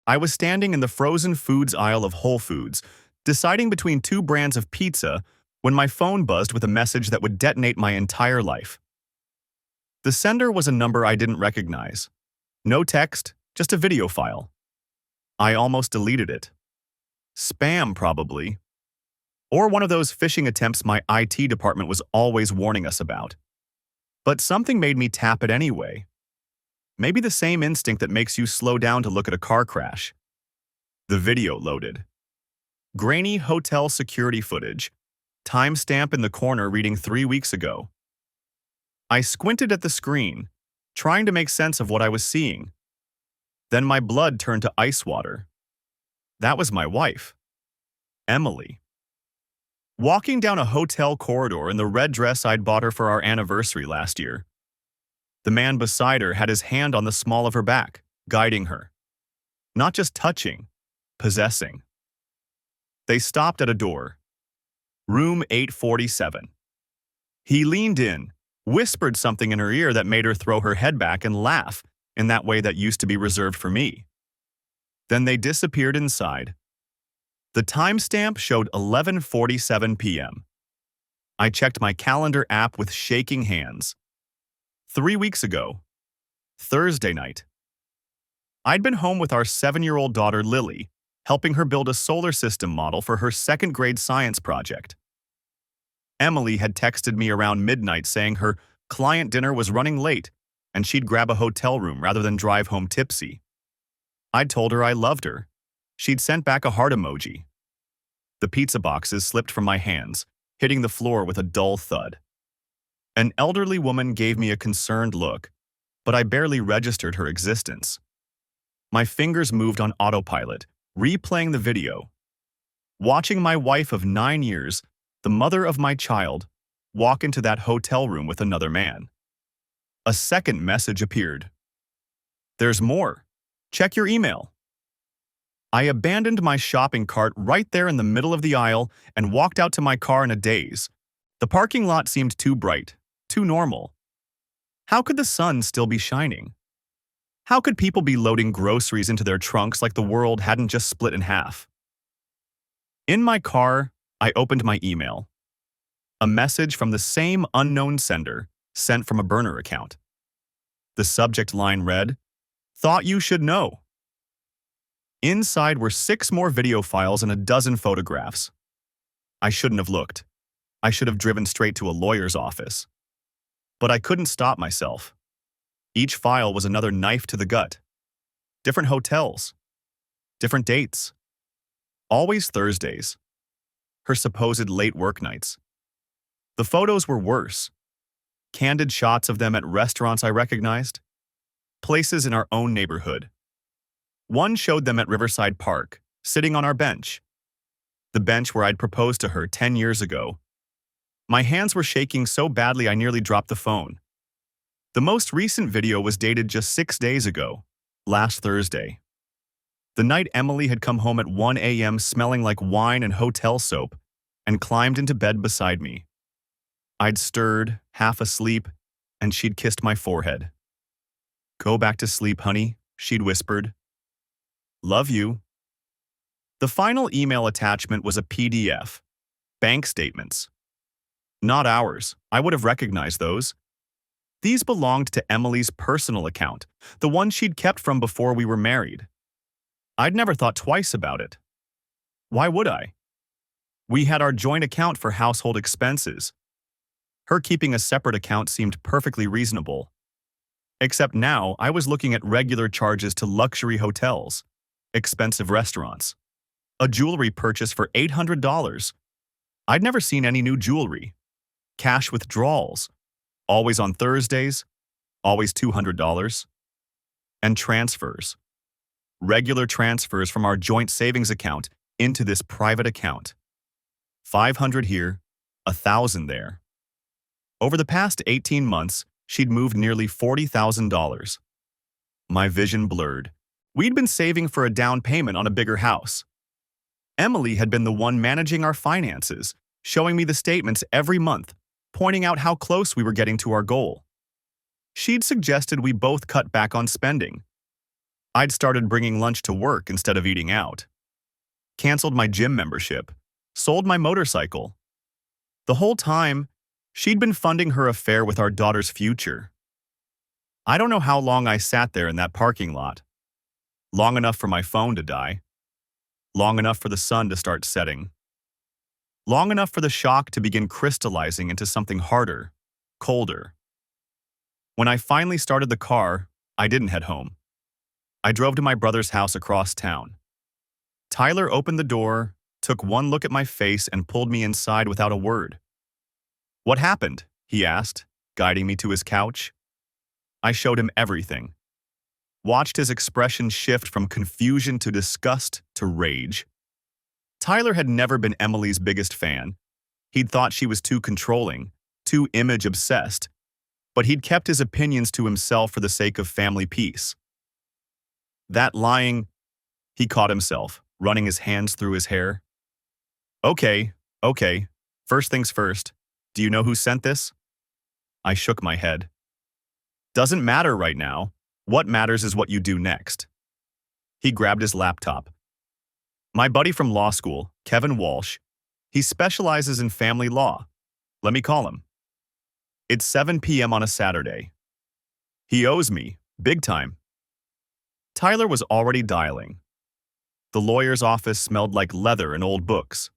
I was standing in the frozen foods aisle of Whole Foods, deciding between two brands of pizza when my phone buzzed with a message that would detonate my entire life. The sender was a number I didn't recognize. No text, just a video file. I almost deleted it. Spam, probably. Or one of those phishing attempts my IT department was always warning us about. But something made me tap it anyway. Maybe the same instinct that makes you slow down to look at a car crash. The video loaded. Grainy hotel security footage. Timestamp in the corner reading 3 weeks ago. I squinted at the screen, trying to make sense of what I was seeing. Then my blood turned to ice water. That was my wife, Emily. Walking down a hotel corridor in the red dress I'd bought her for our anniversary last year. The man beside her had his hand on the small of her back, guiding her. Not just touching, possessing. They stopped at a door. Room 847. He leaned in, whispered something in her ear that made her throw her head back and laugh in that way that used to be reserved for me. Then they disappeared inside. The timestamp showed 11:47 p.m. I checked my calendar app with shaking hands. 3 weeks ago, Thursday night. I'd been home with our 7-year-old daughter Lily, helping her build a solar system model for her second-grade science project. Emily had texted me around midnight saying her client dinner was running late and she'd grab a hotel room rather than drive home tipsy. I'd told her I loved her. She'd sent back a heart emoji. The pizza boxes slipped from my hands, hitting the floor with a dull thud. An elderly woman gave me a concerned look, but I barely registered her existence. My fingers moved on autopilot, replaying the video. Watching my wife of 9 years, the mother of my child, walk into that hotel room with another man. A second message appeared. There's more. Check your email. I abandoned my shopping cart right there in the middle of the aisle and walked out to my car in a daze. The parking lot seemed too bright, too normal. How could the sun still be shining? How could people be loading groceries into their trunks like the world hadn't just split in half? In my car, I opened my email. A message from the same unknown sender, sent from a burner account. The subject line read, "Thought you should know." Inside were 6 more video files and a dozen photographs. I shouldn't have looked. I should have driven straight to a lawyer's office. But I couldn't stop myself. Each file was another knife to the gut. Different hotels. Different dates. Always Thursdays. Her supposed late work nights. The photos were worse. Candid shots of them at restaurants I recognized. Places in our own neighborhood. One showed them at Riverside Park, sitting on our bench. The bench where I'd proposed to her 10 years ago. My hands were shaking so badly I nearly dropped the phone. The most recent video was dated just 6 days ago, last Thursday. The night Emily had come home at 1 a.m. smelling like wine and hotel soap and climbed into bed beside me. I'd stirred, half asleep, and she'd kissed my forehead. "Go back to sleep, honey," she'd whispered. "Love you." The final email attachment was a PDF. Bank statements. Not ours. I would have recognized those. These belonged to Emily's personal account, the one she'd kept from before we were married. I'd never thought twice about it. Why would I? We had our joint account for household expenses. Her keeping a separate account seemed perfectly reasonable. Except now I was looking at regular charges to luxury hotels, expensive restaurants, a jewelry purchase for $800. I'd never seen any new jewelry. Cash withdrawals, always on Thursdays, always $200. And transfers. Regular transfers from our joint savings account into this private account. 500 here, 1,000 there. Over the past 18 months, she'd moved nearly $40,000. My vision blurred. We'd been saving for a down payment on a bigger house. Emily had been the one managing our finances, showing me the statements every month, pointing out how close we were getting to our goal. She'd suggested we both cut back on spending. I'd started bringing lunch to work instead of eating out, canceled my gym membership, sold my motorcycle. The whole time, she'd been funding her affair with our daughter's future. I don't know how long I sat there in that parking lot. Long enough for my phone to die. Long enough for the sun to start setting. Long enough for the shock to begin crystallizing into something harder, colder. When I finally started the car, I didn't head home. I drove to my brother's house across town. Tyler opened the door, took one look at my face, and pulled me inside without a word. "What happened?" he asked, guiding me to his couch. I showed him everything. Watched his expression shift from confusion to disgust to rage. Tyler had never been Emily's biggest fan. He'd thought she was too controlling, too image-obsessed, but he'd kept his opinions to himself for the sake of family peace. That lying, he caught himself, running his hands through his hair. Okay. First things first. Do you know who sent this?" I shook my head. "Doesn't matter right now. What matters is what you do next." He grabbed his laptop. "My buddy from law school, Kevin Walsh, he specializes in family law. Let me call him. It's 7 p.m. on a Saturday. He owes me, big time." Tyler was already dialing. The lawyer's office smelled like leather and old books.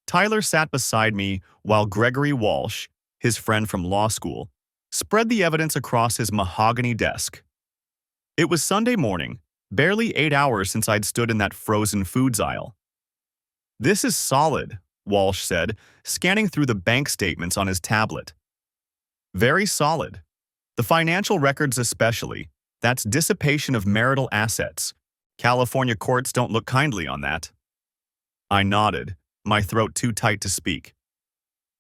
Tyler sat beside me while Gregory Walsh, his friend from law school, spread the evidence across his mahogany desk. It was Sunday morning, barely 8 hours since I'd stood in that frozen foods aisle. "This is solid," Walsh said, scanning through the bank statements on his tablet. "Very solid. The financial records especially. That's dissipation of marital assets. California courts don't look kindly on that." I nodded, my throat too tight to speak.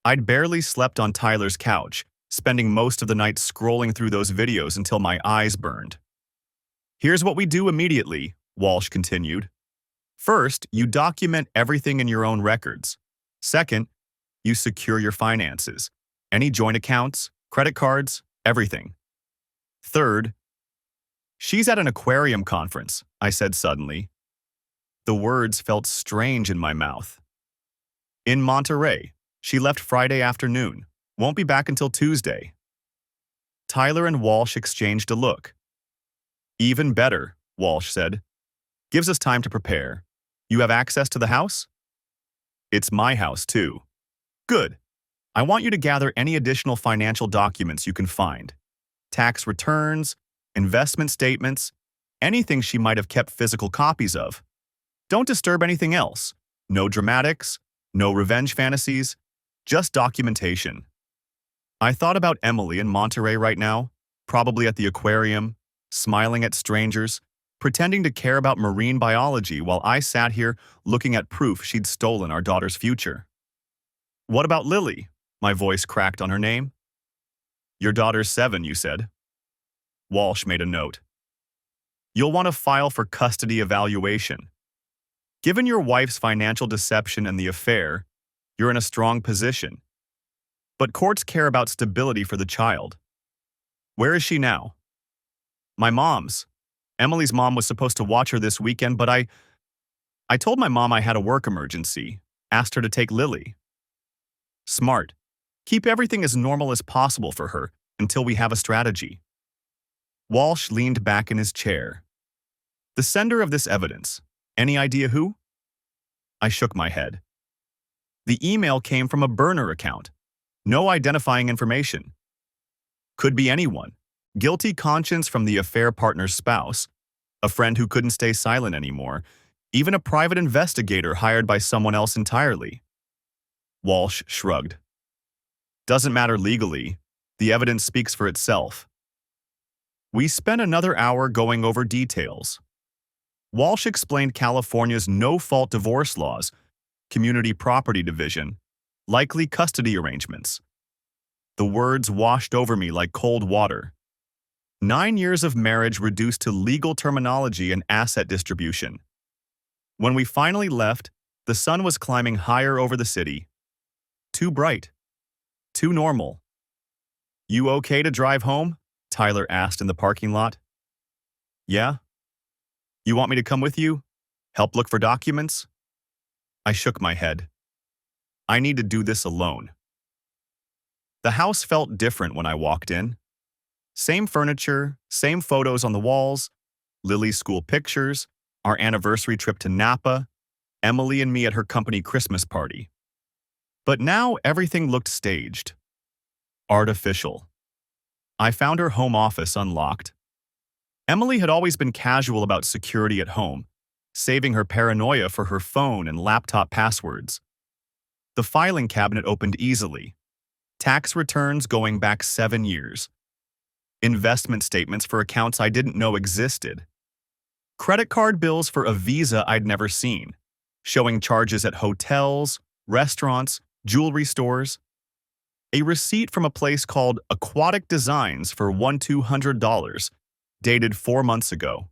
I'd barely slept on Tyler's couch, spending most of the night scrolling through those videos until my eyes burned. "Here's what we do immediately," Walsh continued. "First, you document everything in your own records. Second, you secure your finances. Any joint accounts, credit cards, everything. Third—" "She's at an aquarium conference," I said suddenly. The words felt strange in my mouth. "In Monterey. She left Friday afternoon. Won't be back until Tuesday." Tyler and Walsh exchanged a look. "Even better," Walsh said. "Gives us time to prepare. You have access to the house?" "It's my house, too." "Good. I want you to gather any additional financial documents you can find. Tax returns, investment statements, anything she might have kept physical copies of. Don't disturb anything else. No dramatics, no revenge fantasies, just documentation." I thought about Emily in Monterey right now, probably at the aquarium, smiling at strangers, pretending to care about marine biology while I sat here looking at proof she'd stolen our daughter's future. "What about Lily?" My voice cracked on her name. "Your daughter's 7, you said." Walsh made a note. "You'll want to file for custody evaluation. Given your wife's financial deception and the affair, you're in a strong position. But courts care about stability for the child. Where is she now?" "My mom's. Emily's mom was supposed to watch her this weekend, but I told my mom I had a work emergency, asked her to take Lily." "Smart. Keep everything as normal as possible for her until we have a strategy." Walsh leaned back in his chair. "The sender of this evidence, any idea who?" I shook my head. "The email came from a burner account. No identifying information. Could be anyone. Guilty conscience from the affair partner's spouse, a friend who couldn't stay silent anymore, even a private investigator hired by someone else entirely." Walsh shrugged. "Doesn't matter legally. The evidence speaks for itself." We spent another hour going over details. Walsh explained California's no-fault divorce laws, community property division, likely custody arrangements. The words washed over me like cold water. 9 years of marriage reduced to legal terminology and asset distribution. When we finally left, the sun was climbing higher over the city. Too bright. Too normal. "You okay to drive home?" Tyler asked in the parking lot. "Yeah." You want me to come with you? Help look for documents? I shook my head. I need to do this alone. The house felt different when I walked in. Same furniture, same photos on the walls, Lily's school pictures, our anniversary trip to Napa, Emily and me at her company Christmas party. But now everything looked staged. Artificial. I found her home office unlocked. Emily had always been casual about security at home, saving her paranoia for her phone and laptop passwords. The filing cabinet opened easily. Tax returns going back 7 years. Investment statements for accounts I didn't know existed. Credit card bills for a Visa I'd never seen, showing charges at hotels, restaurants, jewelry stores. A receipt from a place called Aquatic Designs for $1,200, dated 4 months ago.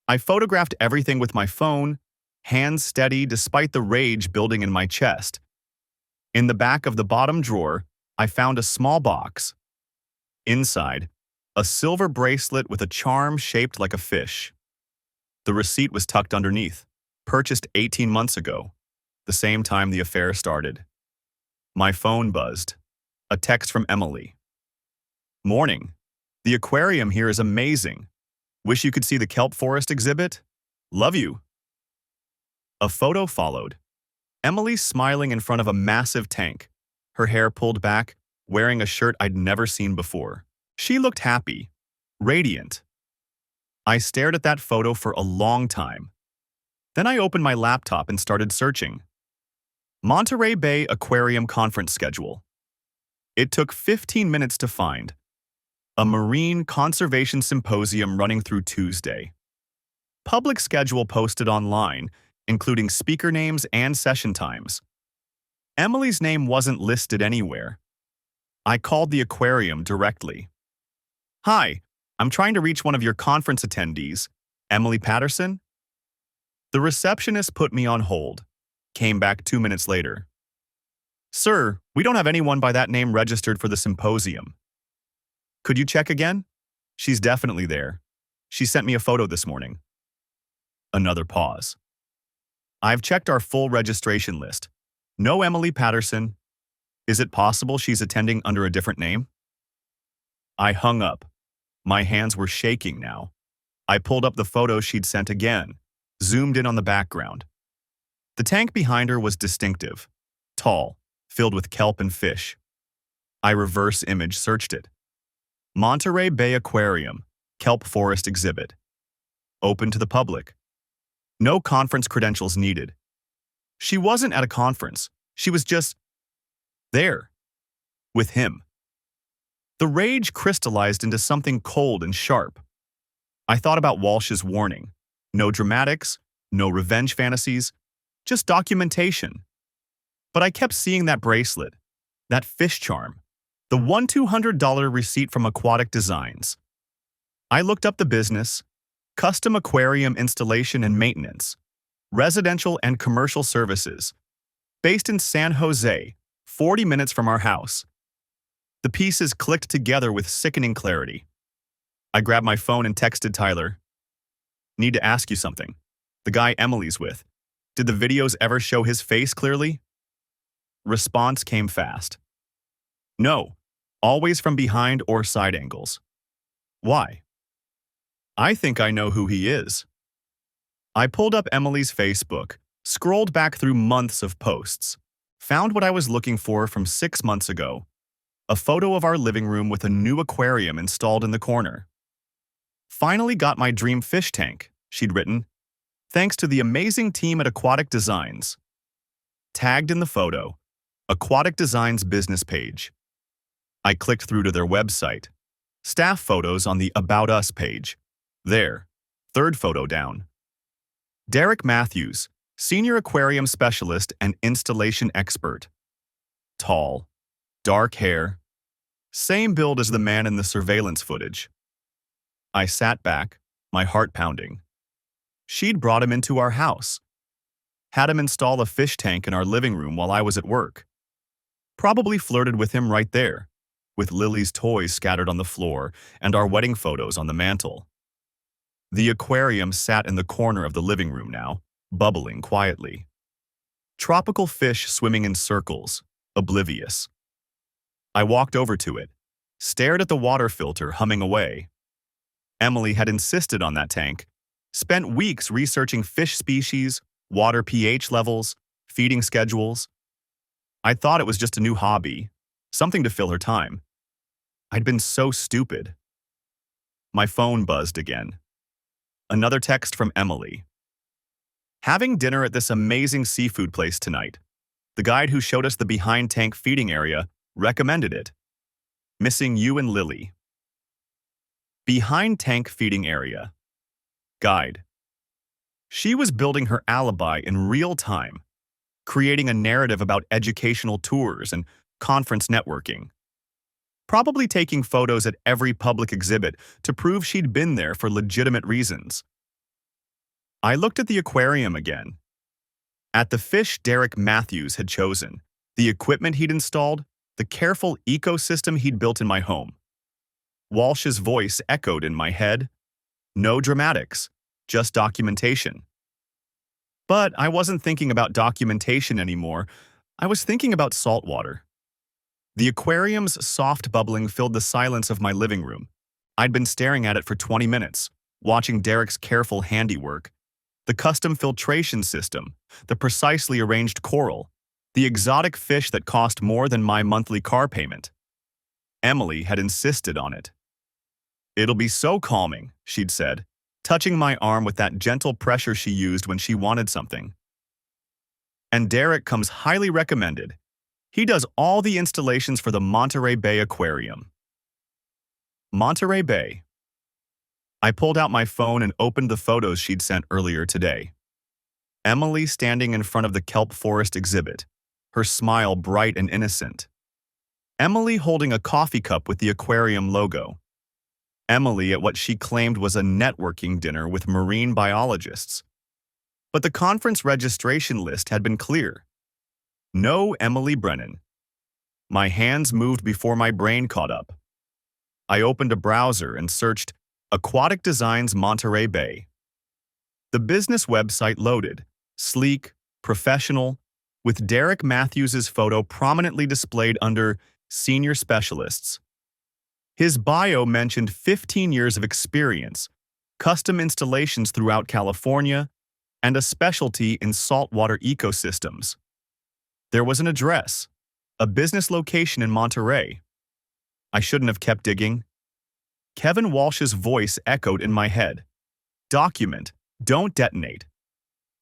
I photographed everything with my phone, hands steady despite the rage building in my chest. In the back of the bottom drawer, I found a small box. Inside, a silver bracelet with a charm shaped like a fish. The receipt was tucked underneath, purchased 18 months ago, the same time the affair started. My phone buzzed. A text from Emily. Morning. The aquarium here is amazing. Wish you could see the kelp forest exhibit? Love you. A photo followed. Emily smiling in front of a massive tank, her hair pulled back, wearing a shirt I'd never seen before. She looked happy, radiant. I stared at that photo for a long time. Then I opened my laptop and started searching. Monterey Bay Aquarium Conference Schedule. It took 15 minutes to find. A Marine Conservation Symposium running through Tuesday. Public schedule posted online, including speaker names and session times. Emily's name wasn't listed anywhere. I called the aquarium directly. Hi, I'm trying to reach one of your conference attendees, Emily Patterson? The receptionist put me on hold, came back 2 minutes later. Sir, we don't have anyone by that name registered for the symposium. Could you check again? She's definitely there. She sent me a photo this morning. Another pause. I've checked our full registration list. No Emily Patterson. Is it possible she's attending under a different name? I hung up. My hands were shaking now. I pulled up the photo she'd sent again, zoomed in on the background. The tank behind her was distinctive, tall, filled with kelp and fish. I reverse image searched it. Monterey Bay Aquarium, Kelp Forest Exhibit. Open to the public. No conference credentials needed. She wasn't at a conference. She was just there, with him. The rage crystallized into something cold and sharp. I thought about Walsh's warning. No dramatics, no revenge fantasies, just documentation. But I kept seeing that bracelet, that fish charm, the $1,200 receipt from Aquatic Designs. I looked up the business, custom aquarium installation and maintenance, residential and commercial services, based in San Jose, 40 minutes from our house. The pieces clicked together with sickening clarity. I grabbed my phone and texted Tyler. Need to ask you something. The guy Emily's with. Did the videos ever show his face clearly? Response came fast. No, always from behind or side angles. Why? I think I know who he is. I pulled up Emily's Facebook, scrolled back through months of posts, found what I was looking for from 6 months ago, a photo of our living room with a new aquarium installed in the corner. Finally got my dream fish tank, she'd written, thanks to the amazing team at Aquatic Designs. Tagged in the photo, Aquatic Designs business page. I clicked through to their website. Staff photos on the About Us page. There, third photo down. Derek Matthews, Senior Aquarium Specialist and Installation Expert. Tall, dark hair, same build as the man in the surveillance footage. I sat back, my heart pounding. She'd brought him into our house. Had him install a fish tank in our living room while I was at work. Probably flirted with him right there, with Lily's toys scattered on the floor and our wedding photos on the mantle. The aquarium sat in the corner of the living room now, bubbling quietly. Tropical fish swimming in circles, oblivious. I walked over to it, stared at the water filter humming away. Emily had insisted on that tank, spent weeks researching fish species, water pH levels, feeding schedules. I thought it was just a new hobby, something to fill her time. I'd been so stupid. My phone buzzed again. Another text from Emily. Having dinner at this amazing seafood place tonight. The guide who showed us the behind tank feeding area recommended it. Missing you and Lily. Behind tank feeding area. Guide. She was building her alibi in real time, creating a narrative about educational tours and conference networking. Probably taking photos at every public exhibit to prove she'd been there for legitimate reasons. I looked at the aquarium again. At the fish Derek Matthews had chosen, the equipment he'd installed, the careful ecosystem he'd built in my home. Walsh's voice echoed in my head. No dramatics, just documentation. But I wasn't thinking about documentation anymore. I was thinking about saltwater. The aquarium's soft bubbling filled the silence of my living room. I'd been staring at it for 20 minutes, watching Derek's careful handiwork. The custom filtration system, the precisely arranged coral, the exotic fish that cost more than my monthly car payment. Emily had insisted on it. It'll be so calming, she'd said, touching my arm with that gentle pressure she used when she wanted something. And Derek comes highly recommended. He does all the installations for the Monterey Bay Aquarium. Monterey Bay. I pulled out my phone and opened the photos she'd sent earlier today. Emily standing in front of the kelp forest exhibit, her smile bright and innocent. Emily holding a coffee cup with the aquarium logo. Emily at what she claimed was a networking dinner with marine biologists. But the conference registration list had been clear. No Emily Brennan. My hands moved before my brain caught up. I opened a browser and searched Aquatic Designs Monterey Bay. The business website loaded, sleek, professional, with Derek Matthews' photo prominently displayed under Senior Specialists. His bio mentioned 15 years of experience, custom installations throughout California, and a specialty in saltwater ecosystems. There was an address, a business location in Monterey. I shouldn't have kept digging. Kevin Walsh's voice echoed in my head. Document, don't detonate.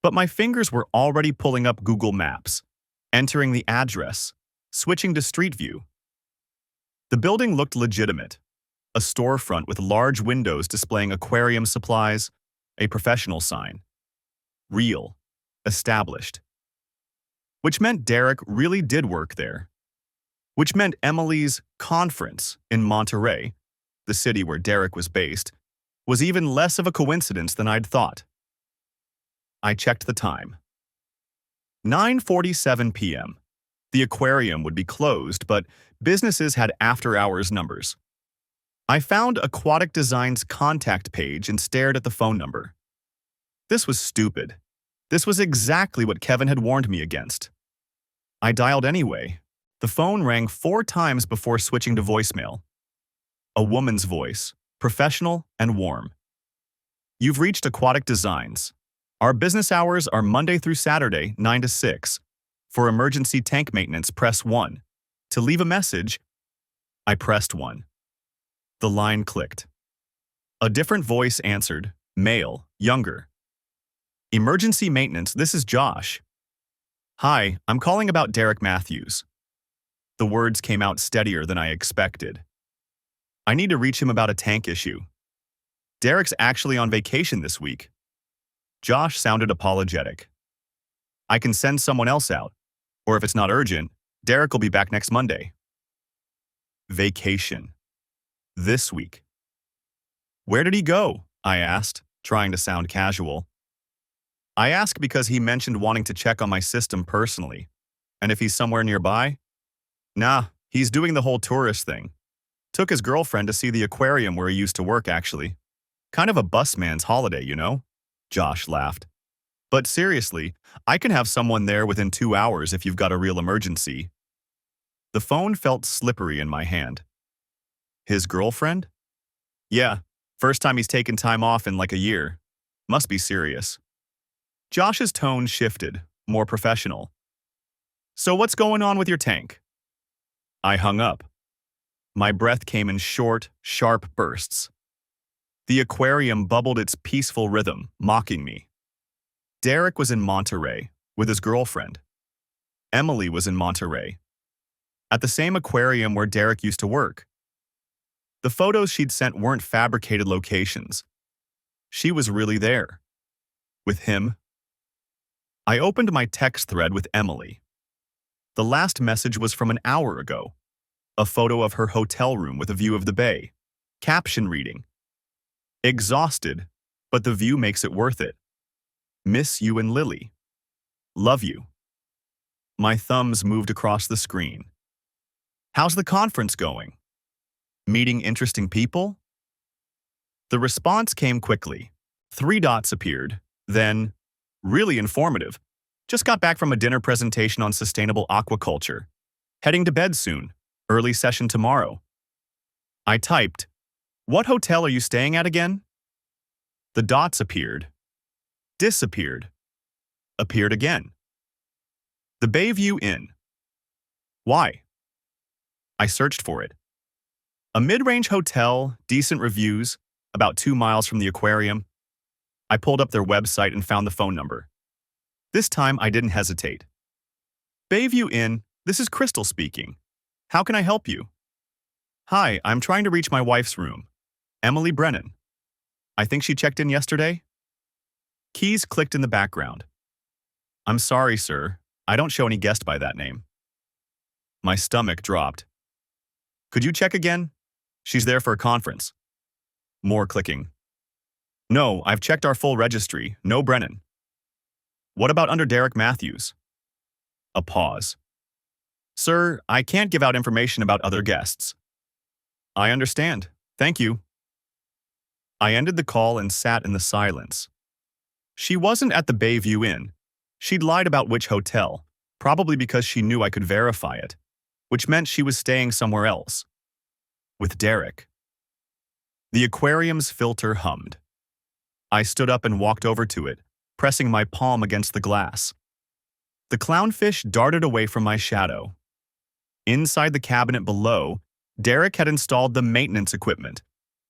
But my fingers were already pulling up Google Maps, entering the address, switching to Street View. The building looked legitimate. A storefront with large windows displaying aquarium supplies, a professional sign. Real, established. Which meant Derek really did work there. Which meant Emily's conference in Monterey, the city where Derek was based, was even less of a coincidence than I'd thought. I checked the time. 9:47 p.m. The aquarium would be closed, but businesses had after-hours numbers. I found Aquatic Design's contact page and stared at the phone number. This was stupid. This was exactly what Kevin had warned me against. I dialed anyway. The phone rang 4 times before switching to voicemail. A woman's voice, professional and warm. You've reached Aquatic Designs. Our business hours are Monday through Saturday, 9 to 6. For emergency tank maintenance, press 1. To leave a message, I pressed 1. The line clicked. A different voice answered, male, younger. Emergency maintenance, this is Josh. Hi, I'm calling about Derek Matthews. The words came out steadier than I expected. I need to reach him about a tank issue. Derek's actually on vacation this week. Josh sounded apologetic. I can send someone else out, or if it's not urgent, Derek will be back next Monday. Vacation. This week. Where did he go? I asked, trying to sound casual. I ask because he mentioned wanting to check on my system personally. And if he's somewhere nearby? Nah, he's doing the whole tourist thing. Took his girlfriend to see the aquarium where he used to work, actually. Kind of a busman's holiday, you know? Josh laughed. But seriously, I can have someone there within 2 hours if you've got a real emergency. The phone felt slippery in my hand. His girlfriend? Yeah, first time he's taken time off in like a year. Must be serious. Josh's tone shifted, more professional. So what's going on with your tank? I hung up. My breath came in short, sharp bursts. The aquarium bubbled its peaceful rhythm, mocking me. Derek was in Monterey, with his girlfriend. Emily was in Monterey, at the same aquarium where Derek used to work. The photos she'd sent weren't fabricated locations. She was really there. With him. I opened my text thread with Emily. The last message was from an hour ago. A photo of her hotel room with a view of the bay. Caption reading: exhausted, but the view makes it worth it. Miss you and Lily. Love you. My thumbs moved across the screen. How's the conference going? Meeting interesting people? The response came quickly. 3 dots appeared. Then, really informative. Just got back from a dinner presentation on sustainable aquaculture. Heading to bed soon. Early session tomorrow. I typed, what hotel are you staying at again? The dots appeared. Disappeared. Appeared again. The Bayview Inn. Why? I searched for it. A mid-range hotel, decent reviews, about 2 miles from the aquarium. I pulled up their website and found the phone number. This time I didn't hesitate. Bayview Inn, this is Crystal speaking. How can I help you? Hi, I'm trying to reach my wife's room. Emily Brennan. I think she checked in yesterday? Keys clicked in the background. I'm sorry, sir. I don't show any guest by that name. My stomach dropped. Could you check again? She's there for a conference. More clicking. No, I've checked our full registry. No Brennan. What about under Derek Matthews? A pause. Sir, I can't give out information about other guests. I understand. Thank you. I ended the call and sat in the silence. She wasn't at the Bayview Inn. She'd lied about which hotel, probably because she knew I could verify it, which meant she was staying somewhere else. With Derek. The aquarium's filter hummed. I stood up and walked over to it, pressing my palm against the glass. The clownfish darted away from my shadow. Inside the cabinet below, Derek had installed the maintenance equipment,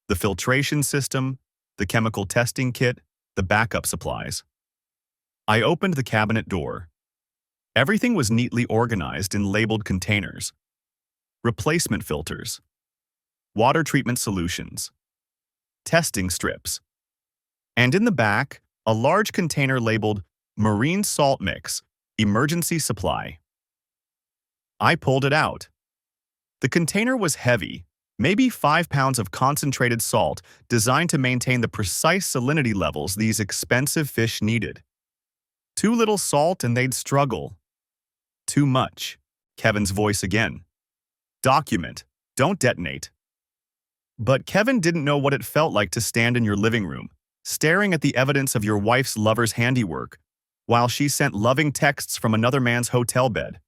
the filtration system, the chemical testing kit, the backup supplies. I opened the cabinet door. Everything was neatly organized in labeled containers. Replacement filters, water treatment solutions, testing strips, and in the back, a large container labeled Marine Salt Mix, Emergency Supply. I pulled it out. The container was heavy, maybe 5 pounds of concentrated salt designed to maintain the precise salinity levels these expensive fish needed. Too little salt and they'd struggle. Too much. Kevin's voice again. Document. Don't detonate. But Kevin didn't know what it felt like to stand in your living room, staring at the evidence of your wife's lover's handiwork, while she sent loving texts from another man's hotel bed.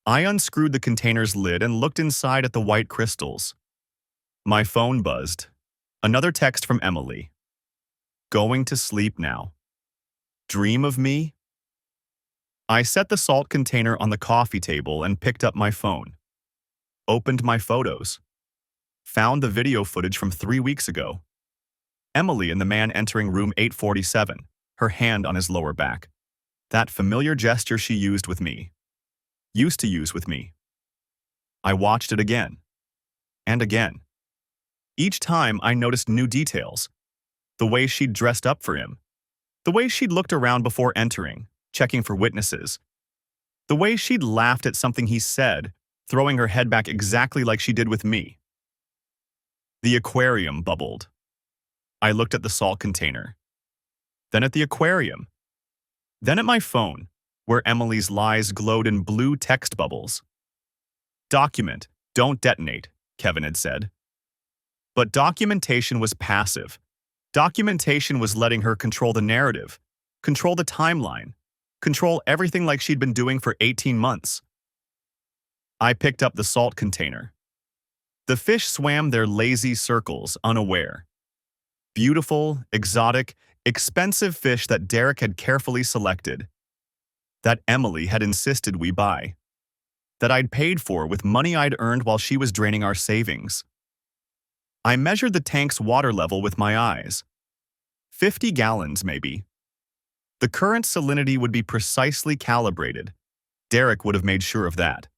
I unscrewed the container's lid and looked inside at the white crystals. My phone buzzed. Another text from Emily. Going to sleep now. Dream of me? I set the salt container on the coffee table and picked up my phone. Opened my photos. Found the video footage from 3 weeks ago. Emily and the man entering room 847, her hand on his lower back. That familiar gesture she used to use with me. I watched it again. And again. Each time I noticed new details. The way she'd dressed up for him. The way she'd looked around before entering, checking for witnesses. The way she'd laughed at something he said, throwing her head back exactly like she did with me. The aquarium bubbled. I looked at the salt container. Then at the aquarium. Then at my phone, where Emily's lies glowed in blue text bubbles. Document, don't detonate, Kevin had said. But documentation was passive. Documentation was letting her control the narrative, control the timeline, control everything like she'd been doing for 18 months. I picked up the salt container. The fish swam their lazy circles, unaware. Beautiful, exotic, expensive fish that Derek had carefully selected, that Emily had insisted we buy, that I'd paid for with money I'd earned while she was draining our savings. I measured the tank's water level with my eyes. 50 gallons, maybe. The current salinity would be precisely calibrated. Derek would have made sure of that.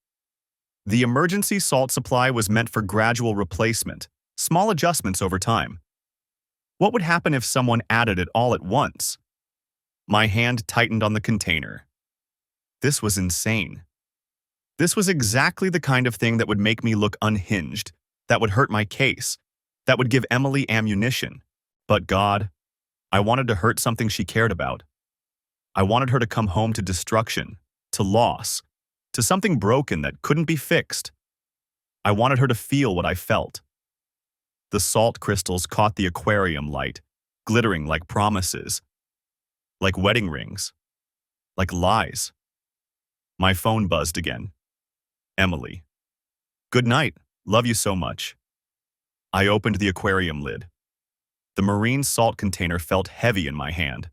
The emergency salt supply was meant for gradual replacement, small adjustments over time. What would happen if someone added it all at once? My hand tightened on the container. This was insane. This was exactly the kind of thing that would make me look unhinged, that would hurt my case, that would give Emily ammunition. But God, I wanted to hurt something she cared about. I wanted her to come home to destruction, to loss, to something broken that couldn't be fixed. I wanted her to feel what I felt. The salt crystals caught the aquarium light, glittering like promises, like wedding rings, like lies. My phone buzzed again. Emily. Good night. Love you so much. I opened the aquarium lid. The marine salt container felt heavy in my hand.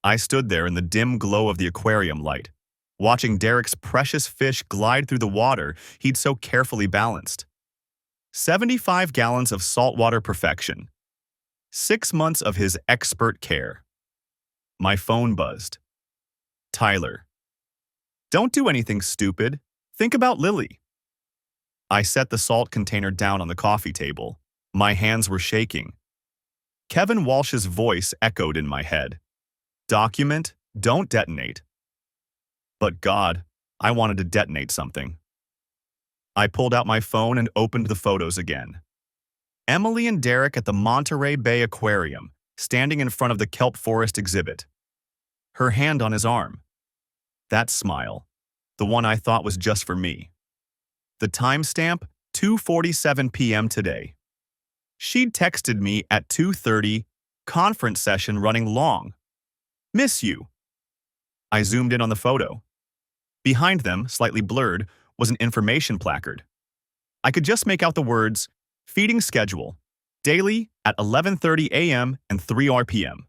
I stood there in the dim glow of the aquarium light, watching Derek's precious fish glide through the water he'd so carefully balanced. 75 gallons of saltwater perfection. 6 months of his expert care. My phone buzzed. Tyler. Don't do anything stupid. Think about Lily. I set the salt container down on the coffee table. My hands were shaking. Kevin Walsh's voice echoed in my head. Document, don't detonate. But God, I wanted to detonate something. I pulled out my phone and opened the photos again. Emily and Derek at the Monterey Bay Aquarium, standing in front of the kelp forest exhibit. Her hand on his arm. That smile, the one I thought was just for me. The timestamp, 2:47 p.m. today. She'd texted me at 2:30, conference session running long. Miss you. I zoomed in on the photo. Behind them, slightly blurred, was an information placard. I could just make out the words, feeding schedule, daily at 11:30 a.m. and 3 p.m.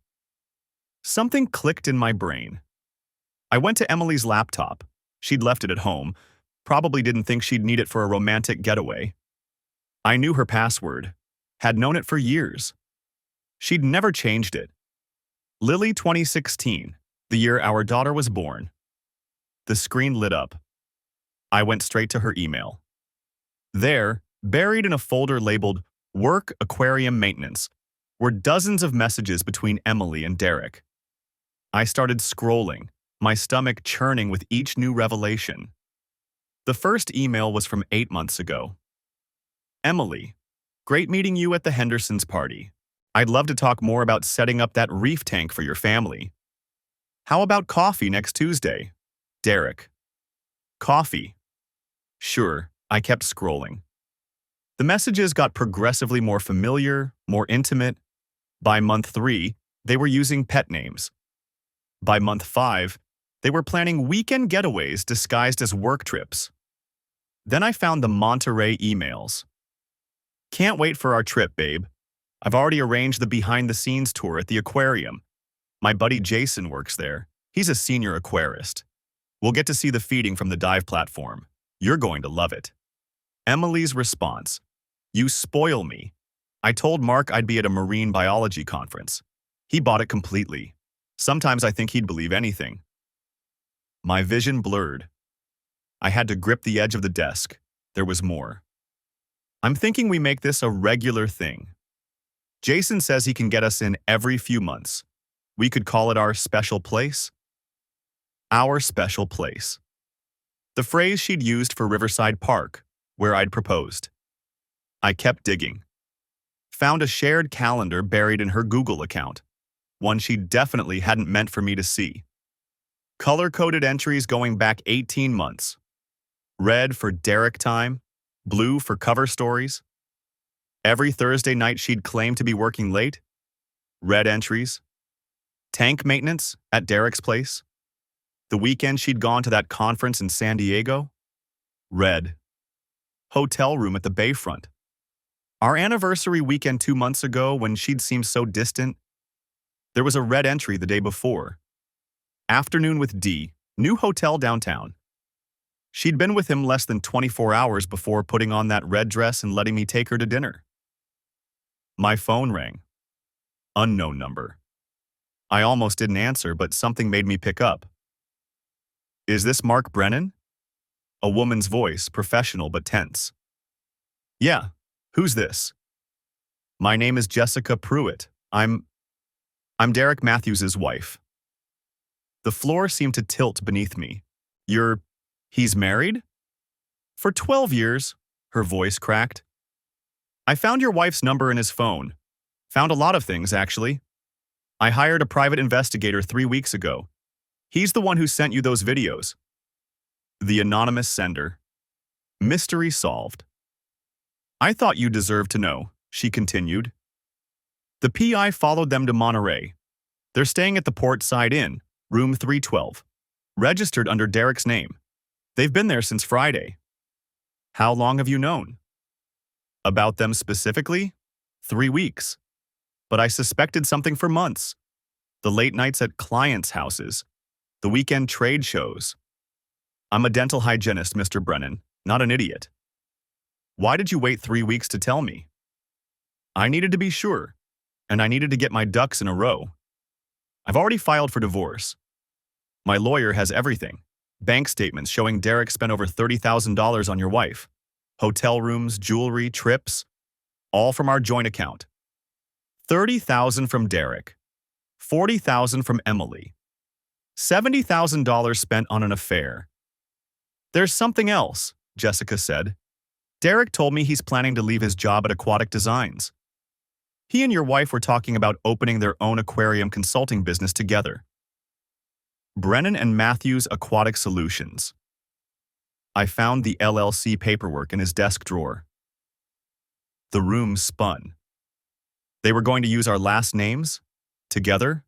Something clicked in my brain. I went to Emily's laptop. She'd left it at home, probably didn't think she'd need it for a romantic getaway. I knew her password, had known it for years. She'd never changed it. Lily 2016, the year our daughter was born. The screen lit up. I went straight to her email. There, buried in a folder labeled Work Aquarium Maintenance, were dozens of messages between Emily and Derek. I started scrolling, my stomach churning with each new revelation. The first email was from 8 months ago. Emily, great meeting you at the Hendersons' party. I'd love to talk more about setting up that reef tank for your family. How about coffee next Tuesday? Derek. Coffee. Sure, I kept scrolling. The messages got progressively more familiar, more intimate. By month 3, they were using pet names. By month 5, they were planning weekend getaways disguised as work trips. Then I found the Monterey emails. Can't wait for our trip, babe. I've already arranged the behind-the-scenes tour at the aquarium. My buddy Jason works there. He's a senior aquarist. We'll get to see the feeding from the dive platform. You're going to love it. Emily's response. You spoil me. I told Mark I'd be at a marine biology conference. He bought it completely. Sometimes I think he'd believe anything. My vision blurred. I had to grip the edge of the desk. There was more. I'm thinking we make this a regular thing. Jason says he can get us in every few months. We could call it our special place. Our special place. The phrase she'd used for Riverside Park, where I'd proposed. I kept digging. Found a shared calendar buried in her Google account, one she definitely hadn't meant for me to see. Color-coded entries going back 18 months. Red for Derek time, blue for cover stories. Every Thursday night she'd claim to be working late. Red entries. Tank maintenance at Derek's place. The weekend she'd gone to that conference in San Diego. Red. Hotel room at the bayfront. Our anniversary weekend 2 months ago when she'd seemed so distant. There was a red entry the day before. Afternoon with D, new hotel downtown. She'd been with him less than 24 hours before putting on that red dress and letting me take her to dinner. My phone rang. Unknown number. I almost didn't answer, but something made me pick up. Is this Mark Brennan? A woman's voice, professional but tense. Yeah, who's this? My name is Jessica Pruitt. I'm Derek Matthews's wife. The floor seemed to tilt beneath me. He's married? For 12 years, her voice cracked. I found your wife's number in his phone. Found a lot of things, actually. I hired a private investigator 3 weeks ago. He's the one who sent you those videos. The anonymous sender. Mystery solved. I thought you deserved to know, she continued. The PI followed them to Monterey. They're staying at the Port Side Inn, room 312. Registered under Derek's name. They've been there since Friday. How long have you known? About them specifically? 3 weeks. But I suspected something for months. The late nights at clients' houses. The weekend trade shows. I'm a dental hygienist, Mr. Brennan, not an idiot. Why did you wait 3 weeks to tell me? I needed to be sure, and I needed to get my ducks in a row. I've already filed for divorce. My lawyer has everything. Bank statements showing Derek spent over $30,000 on your wife. Hotel rooms, jewelry, trips, all from our joint account. $30,000 from Derek. $40,000 from Emily. $70,000 spent on an affair. There's something else, Jessica said. Derek told me he's planning to leave his job at Aquatic Designs. He and your wife were talking about opening their own aquarium consulting business together. Brennan and Matthews Aquatic Solutions. I found the LLC paperwork in his desk drawer. The room spun. They were going to use our last names? Together?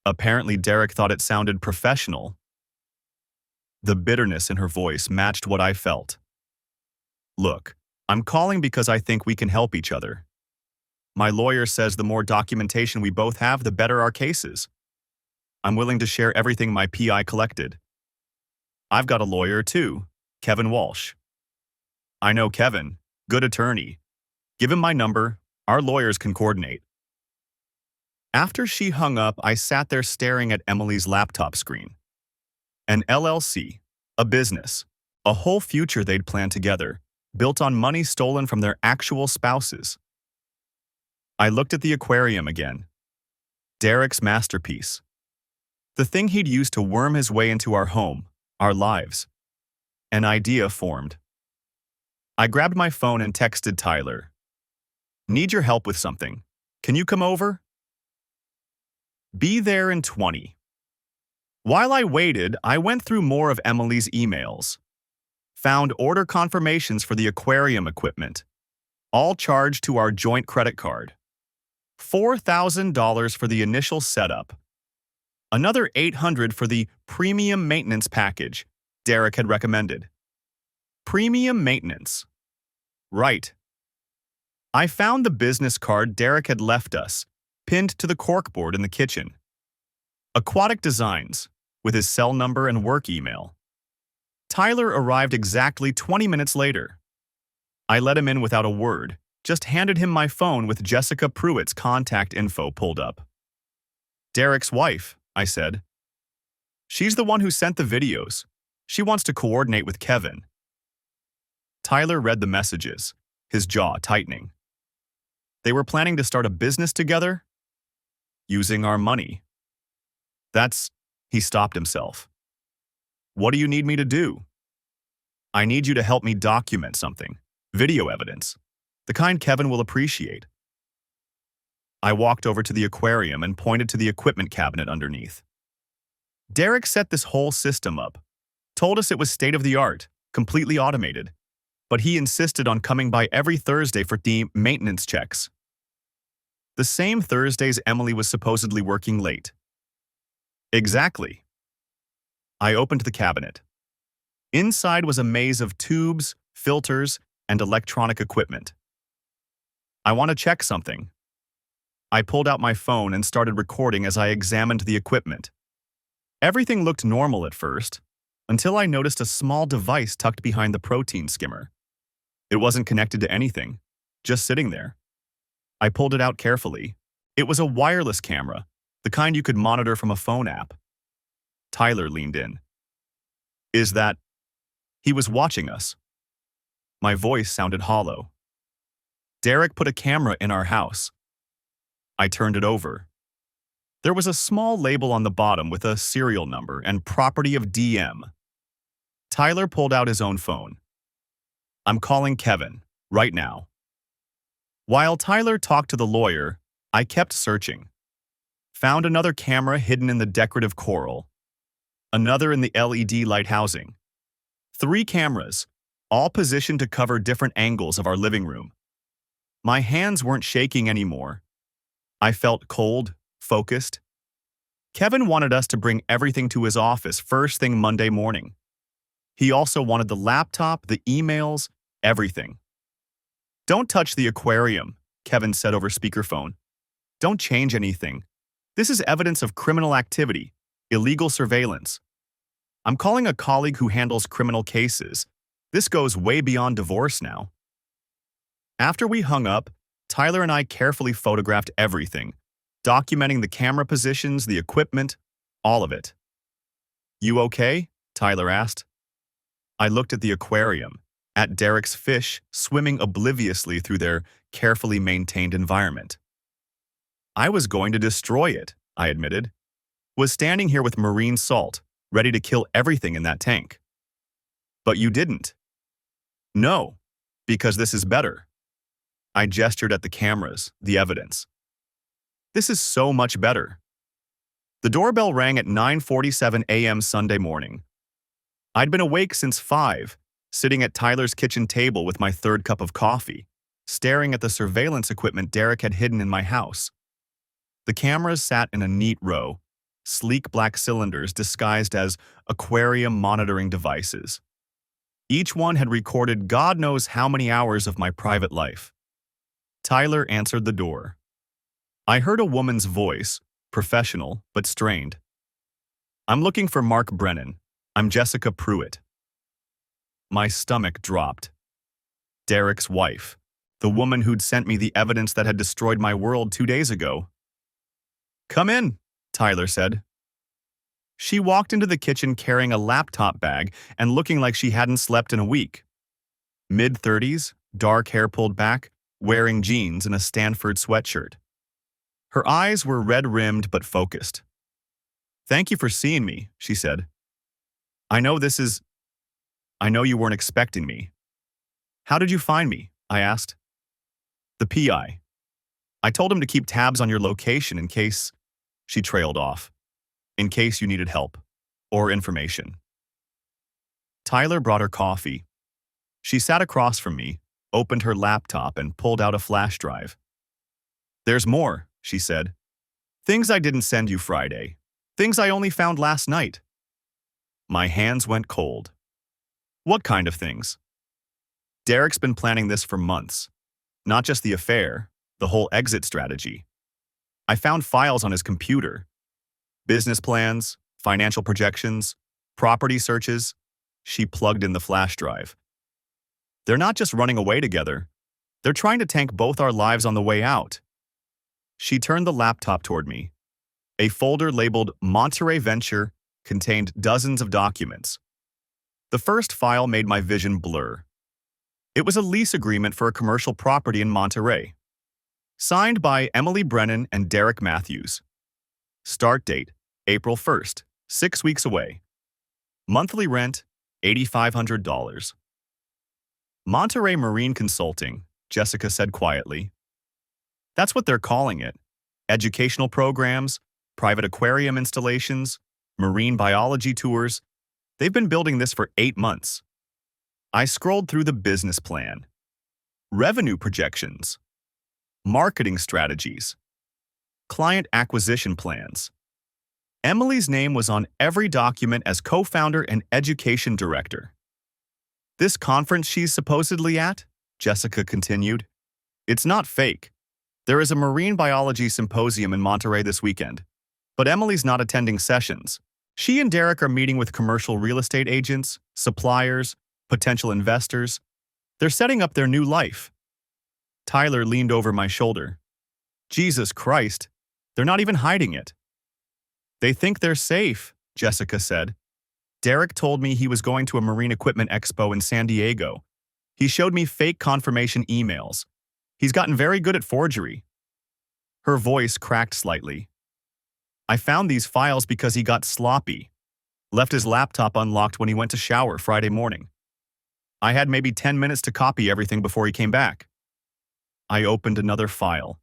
Apparently Derek thought it sounded professional. The bitterness in her voice matched what I felt. Look, I'm calling because I think we can help each other. My lawyer says the more documentation we both have, the better our cases. I'm willing to share everything my PI collected. I've got a lawyer too, Kevin Walsh. I know Kevin, good attorney. Give him my number, our lawyers can coordinate. After she hung up, I sat there staring at Emily's laptop screen. An LLC, a business, a whole future they'd planned together, built on money stolen from their actual spouses. I looked at the aquarium again. Derek's masterpiece. The thing he'd used to worm his way into our home, our lives. An idea formed. I grabbed my phone and texted Tyler. Need your help with something. Can you come over? Be there in 20. While I waited, I went through more of Emily's emails. Found order confirmations for the aquarium equipment, all charged to our joint credit card. $4,000 for the initial setup. Another $800 for the premium maintenance package Derek had recommended. Premium maintenance. Right. I found the business card Derek had left us, pinned to the corkboard in the kitchen. Aquatic Designs, with his cell number and work email. Tyler arrived exactly 20 minutes later. I let him in without a word, just handed him my phone with Jessica Pruitt's contact info pulled up. Derek's wife, I said. She's the one who sent the videos. She wants to coordinate with Kevin. Tyler read the messages, his jaw tightening. They were planning to start a business together? Using our money. He stopped himself. What do you need me to do? I need you to help me document something. Video evidence. The kind Kevin will appreciate. I walked over to the aquarium and pointed to the equipment cabinet underneath. Derek set this whole system up. Told us it was state-of-the-art, completely automated. But he insisted on coming by every Thursday for the maintenance checks. The same Thursdays Emily was supposedly working late. Exactly. I opened the cabinet. Inside was a maze of tubes, filters, and electronic equipment. I want to check something. I pulled out my phone and started recording as I examined the equipment. Everything looked normal at first, until I noticed a small device tucked behind the protein skimmer. It wasn't connected to anything, just sitting there. I pulled it out carefully. It was a wireless camera, the kind you could monitor from a phone app. Tyler leaned in. Is that... He was watching us. My voice sounded hollow. Derek put a camera in our house. I turned it over. There was a small label on the bottom with a serial number and property of DM. Tyler pulled out his own phone. I'm calling Kevin, right now. While Tyler talked to the lawyer, I kept searching. Found another camera hidden in the decorative coral. Another in the LED light housing. 3 cameras, all positioned to cover different angles of our living room. My hands weren't shaking anymore. I felt cold, focused. Kevin wanted us to bring everything to his office first thing Monday morning. He also wanted the laptop, the emails, everything. Don't touch the aquarium, Kevin said over speakerphone. Don't change anything. This is evidence of criminal activity, illegal surveillance. I'm calling a colleague who handles criminal cases. This goes way beyond divorce now. After we hung up, Tyler and I carefully photographed everything, documenting the camera positions, the equipment, all of it. You okay? Tyler asked. I looked at the aquarium, at Derek's fish swimming obliviously through their carefully maintained environment. I was going to destroy it, I admitted. Was standing here with marine salt, ready to kill everything in that tank. But you didn't. No, because this is better. I gestured at the cameras, the evidence. This is so much better. The doorbell rang at 9:47 a.m. Sunday morning. I'd been awake since 5, sitting at Tyler's kitchen table with my 3rd cup of coffee, staring at the surveillance equipment Derek had hidden in my house. The cameras sat in a neat row, sleek black cylinders disguised as aquarium monitoring devices. Each one had recorded God knows how many hours of my private life. Tyler answered the door. I heard a woman's voice, professional but strained. I'm looking for Mark Brennan. I'm Jessica Pruitt. My stomach dropped. Derek's wife, the woman who'd sent me the evidence that had destroyed my world 2 days ago. Come in, Tyler said. She walked into the kitchen carrying a laptop bag and looking like she hadn't slept in a week. Mid-30s, dark hair pulled back, wearing jeans and a Stanford sweatshirt. Her eyes were red-rimmed but focused. Thank you for seeing me, she said. I know you weren't expecting me. How did you find me? I asked. The PI. I told him to keep tabs on your location in case, she trailed off, in case you needed help or information. Tyler brought her coffee. She sat across from me, opened her laptop, and pulled out a flash drive. There's more, she said. Things I didn't send you Friday. Things I only found last night. My hands went cold. What kind of things? Derek's been planning this for months. Not just the affair, the whole exit strategy. I found files on his computer. Business plans, financial projections, property searches. She plugged in the flash drive. They're not just running away together. They're trying to tank both our lives on the way out. She turned the laptop toward me. A folder labeled Monterey Venture contained dozens of documents. The first file made my vision blur. It was a lease agreement for a commercial property in Monterey. Signed by Emily Brennan and Derek Matthews. Start date, April 1st, 6 weeks away. Monthly rent, $8,500. Monterey Marine Consulting, Jessica said quietly. That's what they're calling it. Educational programs, private aquarium installations, marine biology tours. They've been building this for 8 months. I scrolled through the business plan. Revenue projections. Marketing strategies. client acquisition plans. Emily's name was on every document as co-founder and education director. This conference she's supposedly at, Jessica continued, it's not fake. There is a marine biology symposium in Monterey this weekend, but Emily's not attending sessions. She and Derek are meeting with commercial real estate agents, suppliers, potential investors. They're setting up their new life. Tyler leaned over my shoulder. Jesus Christ, they're not even hiding it. They think they're safe, Jessica said. Derek told me he was going to a marine equipment expo in San Diego. He showed me fake confirmation emails. He's gotten very good at forgery. Her voice cracked slightly. I found these files because he got sloppy. Left his laptop unlocked when he went to shower Friday morning. I had maybe 10 minutes to copy everything before he came back. I opened another file.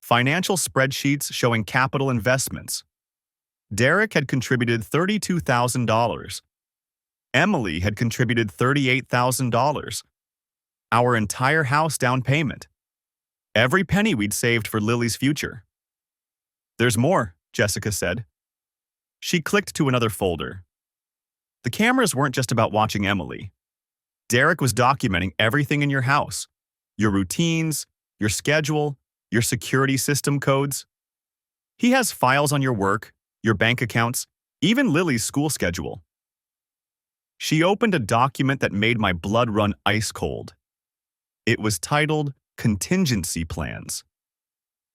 Financial spreadsheets showing capital investments. Derek had contributed $32,000. Emily had contributed $38,000. Our entire house down payment. Every penny we'd saved for Lily's future. There's more, Jessica said. She clicked to another folder. The cameras weren't just about watching Emily. Derek was documenting everything in your house. Your routines, your schedule, your security system codes. He has files on your work, your bank accounts, even Lily's school schedule. She opened a document that made my blood run ice cold. It was titled Contingency Plans.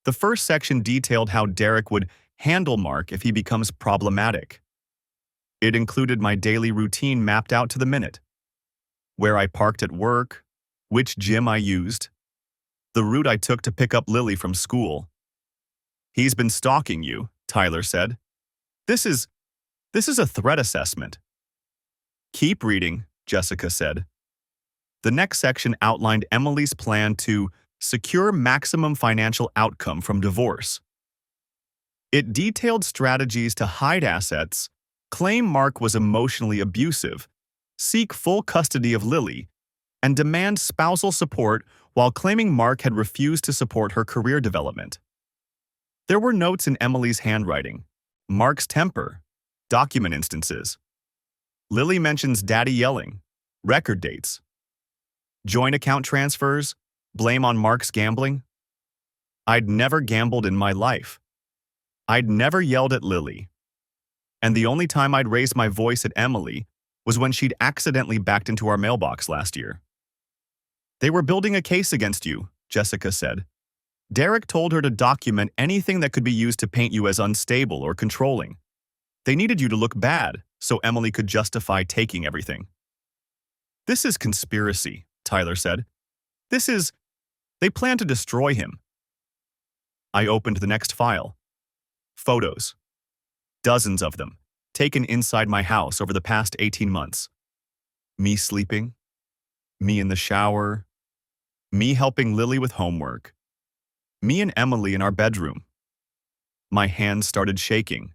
The first section detailed how Derek would handle Mark if he becomes problematic. It included my daily routine mapped out to the minute. Where I parked at work, which gym I used, the route I took to pick up Lily from school. He's been stalking you, Tyler said. This is a threat assessment. Keep reading, Jessica said. The next section outlined Emily's plan to secure maximum financial outcome from divorce. It detailed strategies to hide assets, claim Mark was emotionally abusive, seek full custody of Lily, and demand spousal support while claiming Mark had refused to support her career development. There were notes in Emily's handwriting, Mark's temper, document instances. Lily mentions daddy yelling, record dates. Joint account transfers, blame on Mark's gambling. I'd never gambled in my life. I'd never yelled at Lily. And the only time I'd raised my voice at Emily was when she'd accidentally backed into our mailbox last year. They were building a case against you, Jessica said. Derek told her to document anything that could be used to paint you as unstable or controlling. They needed you to look bad, so Emily could justify taking everything. This is conspiracy, Tyler said. They plan to destroy him. I opened the next file. Photos. Dozens of them, taken inside my house over the past 18 months. Me sleeping, me in the shower, me helping Lily with homework, me and Emily in our bedroom. My hands started shaking.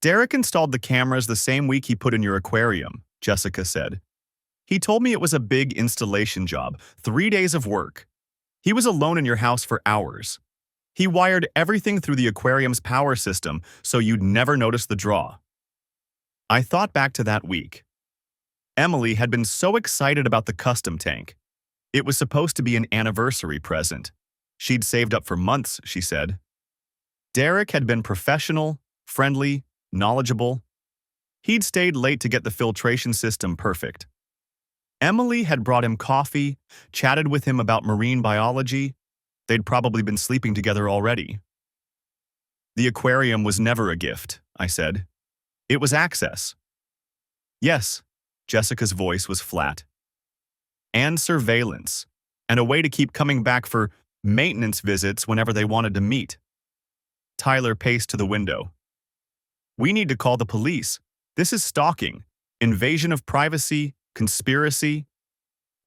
Derek installed the cameras the same week he put in your aquarium, Jessica said. He told me it was a big installation job, 3 days of work. He was alone in your house for hours. He wired everything through the aquarium's power system so you'd never notice the draw. I thought back to that week. Emily had been so excited about the custom tank. It was supposed to be an anniversary present. She'd saved up for months, she said. Derek had been professional, friendly, knowledgeable. He'd stayed late to get the filtration system perfect. Emily had brought him coffee, chatted with him about marine biology. They'd probably been sleeping together already. The aquarium was never a gift, I said. It was access. Yes, Jessica's voice was flat. And surveillance, and a way to keep coming back for maintenance visits whenever they wanted to meet. Tyler paced to the window. We need to call the police. This is stalking, invasion of privacy, conspiracy.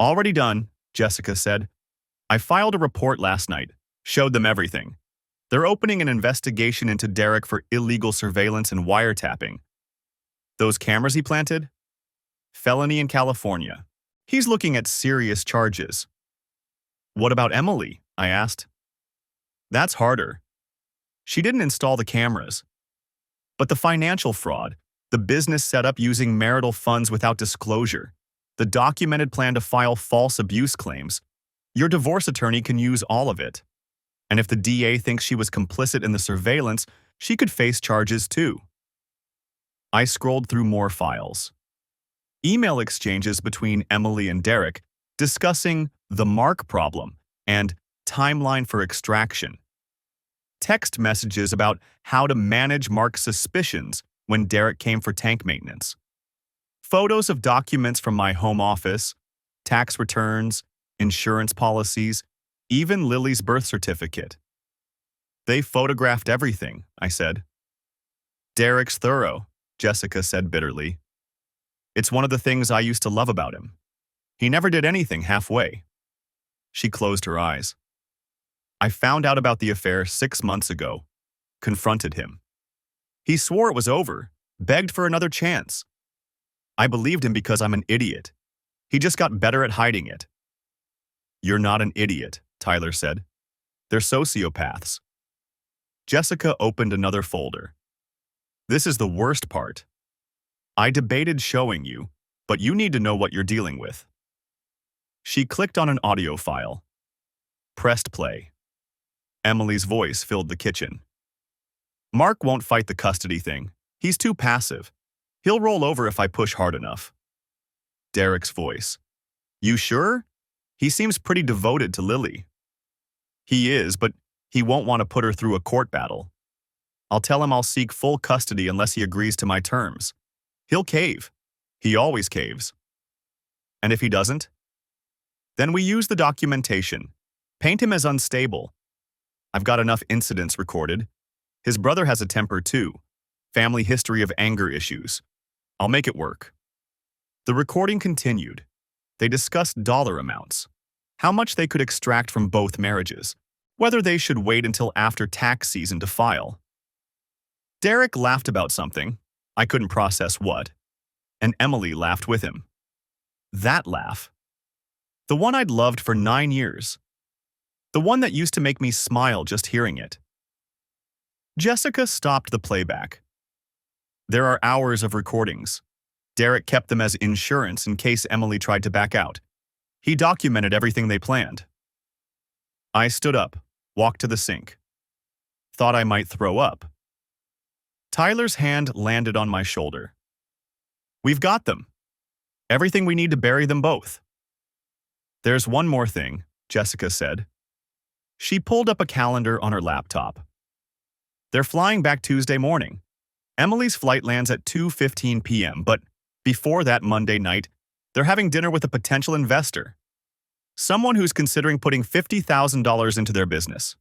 Already done, Jessica said. I filed a report last night, showed them everything. They're opening an investigation into Derek for illegal surveillance and wiretapping. Those cameras he planted? Felony in California. He's looking at serious charges. What about Emily? I asked. That's harder. She didn't install the cameras. But the financial fraud, the business setup using marital funds without disclosure, the documented plan to file false abuse claims, your divorce attorney can use all of it. And if the DA thinks she was complicit in the surveillance, she could face charges too. I scrolled through more files. Email exchanges between Emily and Derek discussing the Mark problem and timeline for extraction. Text messages about how to manage Mark's suspicions when Derek came for tank maintenance. Photos of documents from my home office, tax returns, insurance policies, even Lily's birth certificate. They photographed everything, I said. Derek's thorough, Jessica said bitterly. It's one of the things I used to love about him. He never did anything halfway. She closed her eyes. I found out about the affair 6 months ago, confronted him. He swore it was over, begged for another chance. I believed him because I'm an idiot. He just got better at hiding it. You're not an idiot, Tyler said. They're sociopaths. Jessica opened another folder. This is the worst part. I debated showing you, but you need to know what you're dealing with. She clicked on an audio file. Pressed play. Emily's voice filled the kitchen. Mark won't fight the custody thing. He's too passive. He'll roll over if I push hard enough. Derek's voice. You sure? He seems pretty devoted to Lily. He is, but he won't want to put her through a court battle. I'll tell him I'll seek full custody unless he agrees to my terms. He'll cave. He always caves. And if he doesn't? Then we use the documentation. Paint him as unstable. I've got enough incidents recorded. His brother has a temper too. Family history of anger issues. I'll make it work. The recording continued. They discussed dollar amounts, how much they could extract from both marriages, whether they should wait until after tax season to file. Derek laughed about something. I couldn't process what. And Emily laughed with him. That laugh. The one I'd loved for 9 years. The one that used to make me smile just hearing it. Jessica stopped the playback. There are hours of recordings. Derek kept them as insurance in case Emily tried to back out. He documented everything they planned. I stood up, walked to the sink. Thought I might throw up. Tyler's hand landed on my shoulder. We've got them. Everything we need to bury them both. There's one more thing, Jessica said. She pulled up a calendar on her laptop. They're flying back Tuesday morning. Emily's flight lands at 2:15 p.m., but before that Monday night, they're having dinner with a potential investor. Someone who's considering putting $50,000 into their business.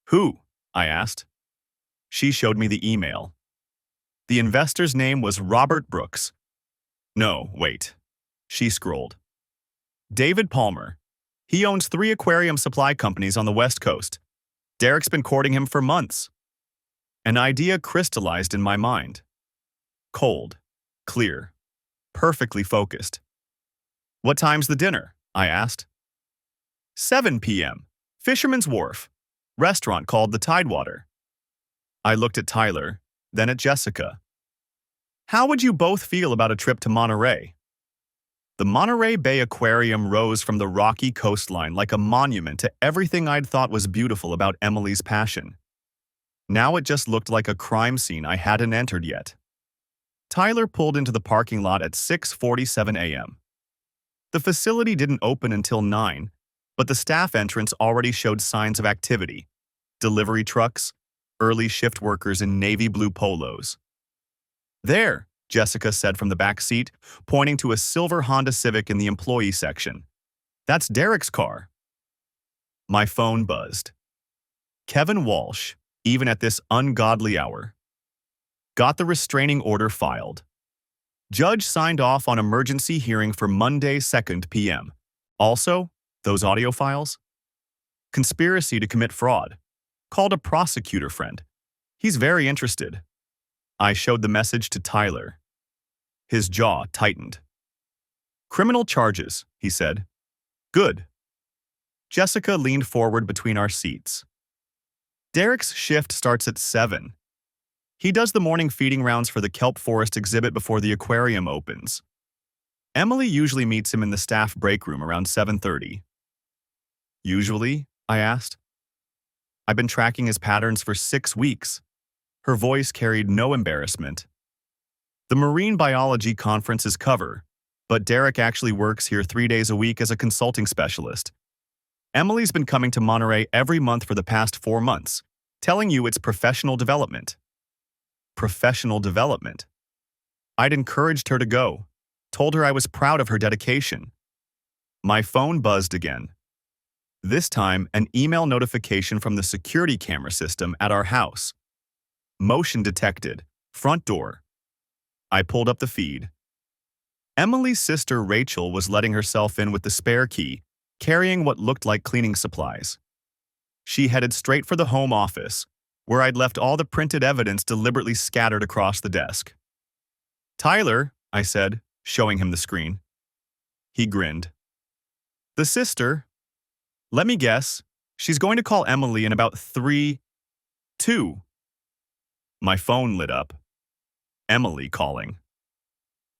Who? I asked. She showed me the email. The investor's name was Robert Brooks. No, wait. She scrolled. David Palmer. He owns 3 aquarium supply companies on the West Coast. Derek's been courting him for months. An idea crystallized in my mind. Cold, clear, perfectly focused. What time's the dinner? I asked. 7 p.m. Fisherman's Wharf. Restaurant called the Tidewater. I looked at Tyler, then at Jessica. How would you both feel about a trip to Monterey? The Monterey Bay Aquarium rose from the rocky coastline like a monument to everything I'd thought was beautiful about Emily's passion. Now it just looked like a crime scene I hadn't entered yet. Tyler pulled into the parking lot at 6:47 a.m. The facility didn't open until 9, but the staff entrance already showed signs of activity. Delivery trucks, early shift workers in navy blue polos. There, Jessica said from the back seat, pointing to a silver Honda Civic in the employee section. That's Derek's car. My phone buzzed. Kevin Walsh, even at this ungodly hour. Got the restraining order filed. Judge signed off on emergency hearing for Monday 2 p.m. Also, those audio files? Conspiracy to commit fraud. Called a prosecutor friend. He's very interested. I showed the message to Tyler. His jaw tightened. Criminal charges, he said. Good. Jessica leaned forward between our seats. Derek's shift starts at 7. He does the morning feeding rounds for the kelp forest exhibit before the aquarium opens. Emily usually meets him in the staff break room around 7:30. Usually? I asked. I've been tracking his patterns for 6 weeks. Her voice carried no embarrassment. The marine biology conference is cover, but Derek actually works here 3 days a week as a consulting specialist. Emily's been coming to Monterey every month for the past 4 months, telling you it's professional development. Professional development. I'd encouraged her to go, told her I was proud of her dedication. My phone buzzed again. This time, an email notification from the security camera system at our house. Motion detected. Front door. I pulled up the feed. Emily's sister Rachel was letting herself in with the spare key, carrying what looked like cleaning supplies. She headed straight for the home office, where I'd left all the printed evidence deliberately scattered across the desk. "Tyler," I said, showing him the screen. He grinned. "The sister? Let me guess. She's going to call Emily in about 2. My phone lit up. Emily calling.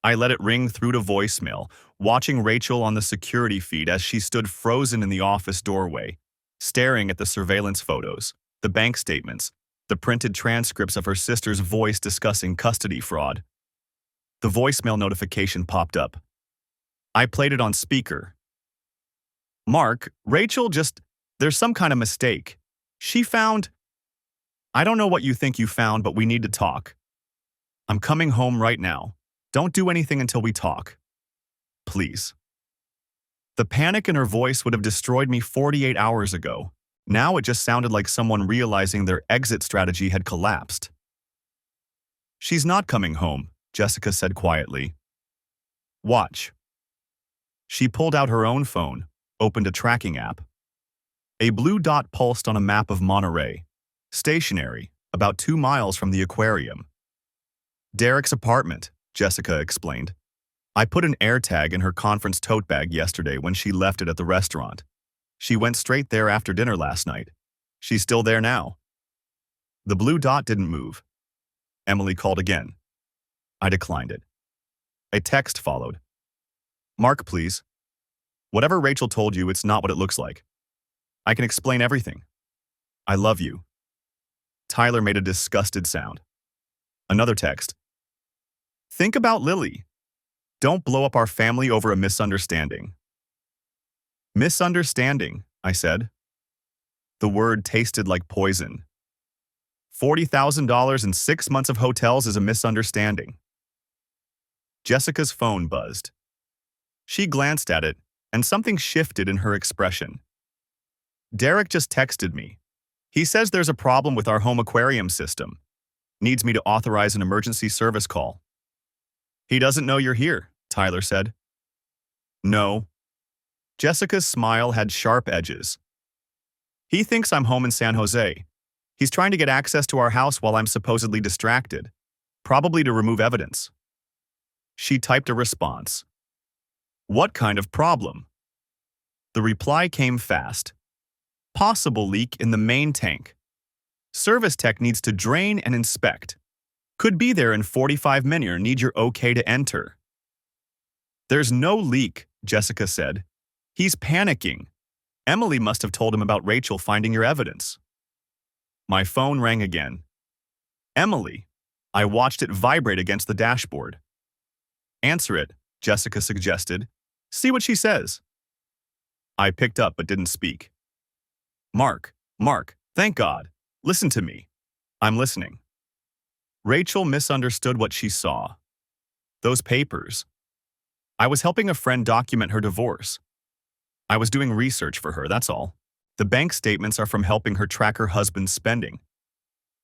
I let it ring through to voicemail, watching Rachel on the security feed as she stood frozen in the office doorway, staring at the surveillance photos, the bank statements, the printed transcripts of her sister's voice discussing custody fraud. The voicemail notification popped up. I played it on speaker. "Mark, Rachel there's some kind of mistake. She found... I don't know what you think you found, but we need to talk. I'm coming home right now. Don't do anything until we talk. Please." The panic in her voice would have destroyed me 48 hours ago. Now it just sounded like someone realizing their exit strategy had collapsed. "She's not coming home," Jessica said quietly. "Watch." She pulled out her own phone, opened a tracking app. A blue dot pulsed on a map of Monterey, stationary, about 2 miles from the aquarium. "Derek's apartment," Jessica explained. "I put an AirTag in her conference tote bag yesterday when she left it at the restaurant. She went straight there after dinner last night. She's still there now." The blue dot didn't move. Emily called again. I declined it. A text followed. "Mark, please. Whatever Rachel told you, it's not what it looks like. I can explain everything. I love you." Tyler made a disgusted sound. Another text. "Think about Lily. Don't blow up our family over a misunderstanding." "Misunderstanding," I said. The word tasted like poison. $40,000 and 6 months of hotels is a misunderstanding. Jessica's phone buzzed. She glanced at it, and something shifted in her expression. "Derek just texted me. He says there's a problem with our home aquarium system. Needs me to authorize an emergency service call." "He doesn't know you're here," Tyler said. "No." Jessica's smile had sharp edges. "He thinks I'm home in San Jose. He's trying to get access to our house while I'm supposedly distracted, probably to remove evidence." She typed a response. "What kind of problem?" The reply came fast. "Possible leak in the main tank. Service tech needs to drain and inspect. Could be there in 45 minutes or need your okay to enter." "There's no leak," Jessica said. "He's panicking. Emily must have told him about Rachel finding your evidence." My phone rang again. "Emily." I watched it vibrate against the dashboard. "Answer it," Jessica suggested. "See what she says." I picked up but didn't speak. Mark, thank God. Listen to me." "I'm listening." Rachel misunderstood what she saw. Those papers. I was helping a friend document her divorce. I was doing research for her, that's all. The bank statements are from helping her track her husband's spending.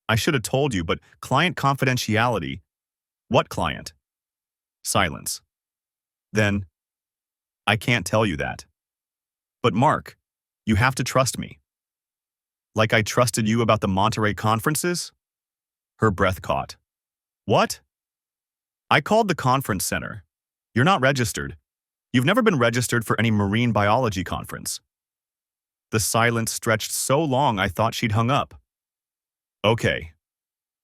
I should have told you, but client confidentiality. "What client?" Silence. Then, "I can't tell you that." "But Mark, you have to trust me." "Like I trusted you about the Monterey conferences?" Her breath caught. "What?" "I called the conference center. You're not registered. You've never been registered for any marine biology conference." The silence stretched so long I thought she'd hung up. Okay.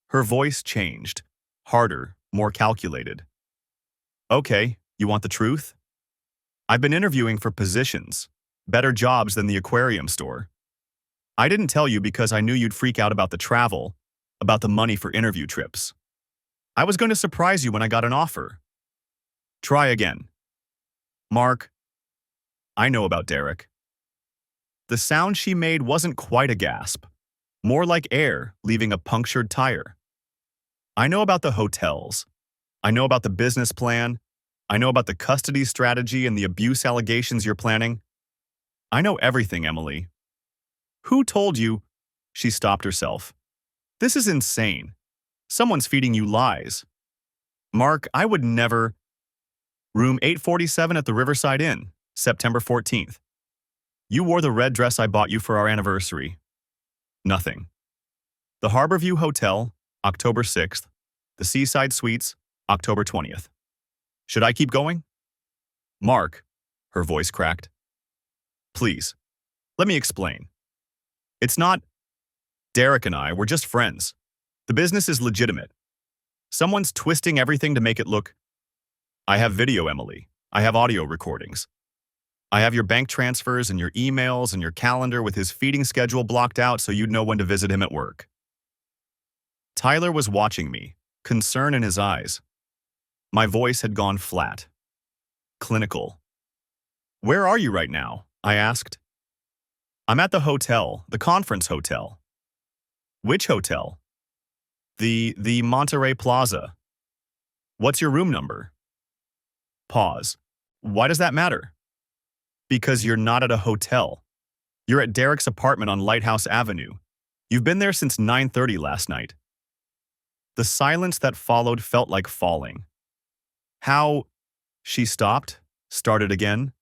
Her voice changed. Harder, more calculated. Okay, you want the truth? I've been interviewing for positions. Better jobs than the aquarium store. I didn't tell you because I knew you'd freak out about the travel, about the money for interview trips. I was going to surprise you when I got an offer. Try again. Mark, I know about Derek. The sound she made wasn't quite a gasp, more like air leaving a punctured tire. I know about the hotels. I know about the business plan. I know about the custody strategy and the abuse allegations you're planning. I know everything, Emily. Who told you? She stopped herself. This is insane. Someone's feeding you lies. Mark, I would never. Room 847 at the Riverside Inn, September 14th. You wore the red dress I bought you for our anniversary. Nothing. The Harborview Hotel, October 6th. The Seaside Suites, October 20th. Should I keep going? Mark, her voice cracked. Please, let me explain. It's not. Derek and I, we're just friends. The business is legitimate. Someone's twisting everything to make it look. I have video, Emily. I have audio recordings. I have your bank transfers and your emails and your calendar with his feeding schedule blocked out so you'd know when to visit him at work. Tyler was watching me, concern in his eyes. My voice had gone flat. Clinical. Where are you right now? I asked. I'm at the hotel, the conference hotel. Which hotel? The Monterey Plaza. What's your room number? Pause. Why does that matter? Because you're not at a hotel. You're at Derek's apartment on Lighthouse Avenue. You've been there since 9:30 last night. The silence that followed felt like falling. How? She stopped, started again.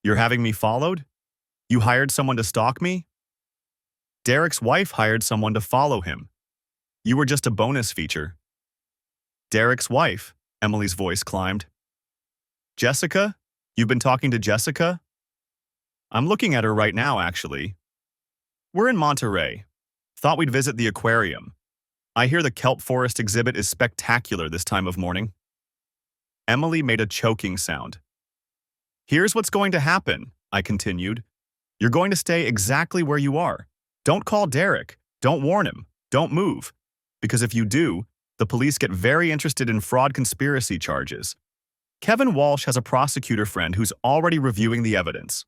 You're having me followed? You hired someone to stalk me? Derek's wife hired someone to follow him. You were just a bonus feature. Derek's wife, Emily's voice climbed. Jessica? You've been talking to Jessica? I'm looking at her right now, actually. We're in Monterey. Thought we'd visit the aquarium. I hear the kelp forest exhibit is spectacular this time of morning. Emily made a choking sound. Here's what's going to happen, I continued. You're going to stay exactly where you are. Don't call Derek. Don't warn him. Don't move. Because if you do, the police get very interested in fraud conspiracy charges. Kevin Walsh has a prosecutor friend who's already reviewing the evidence.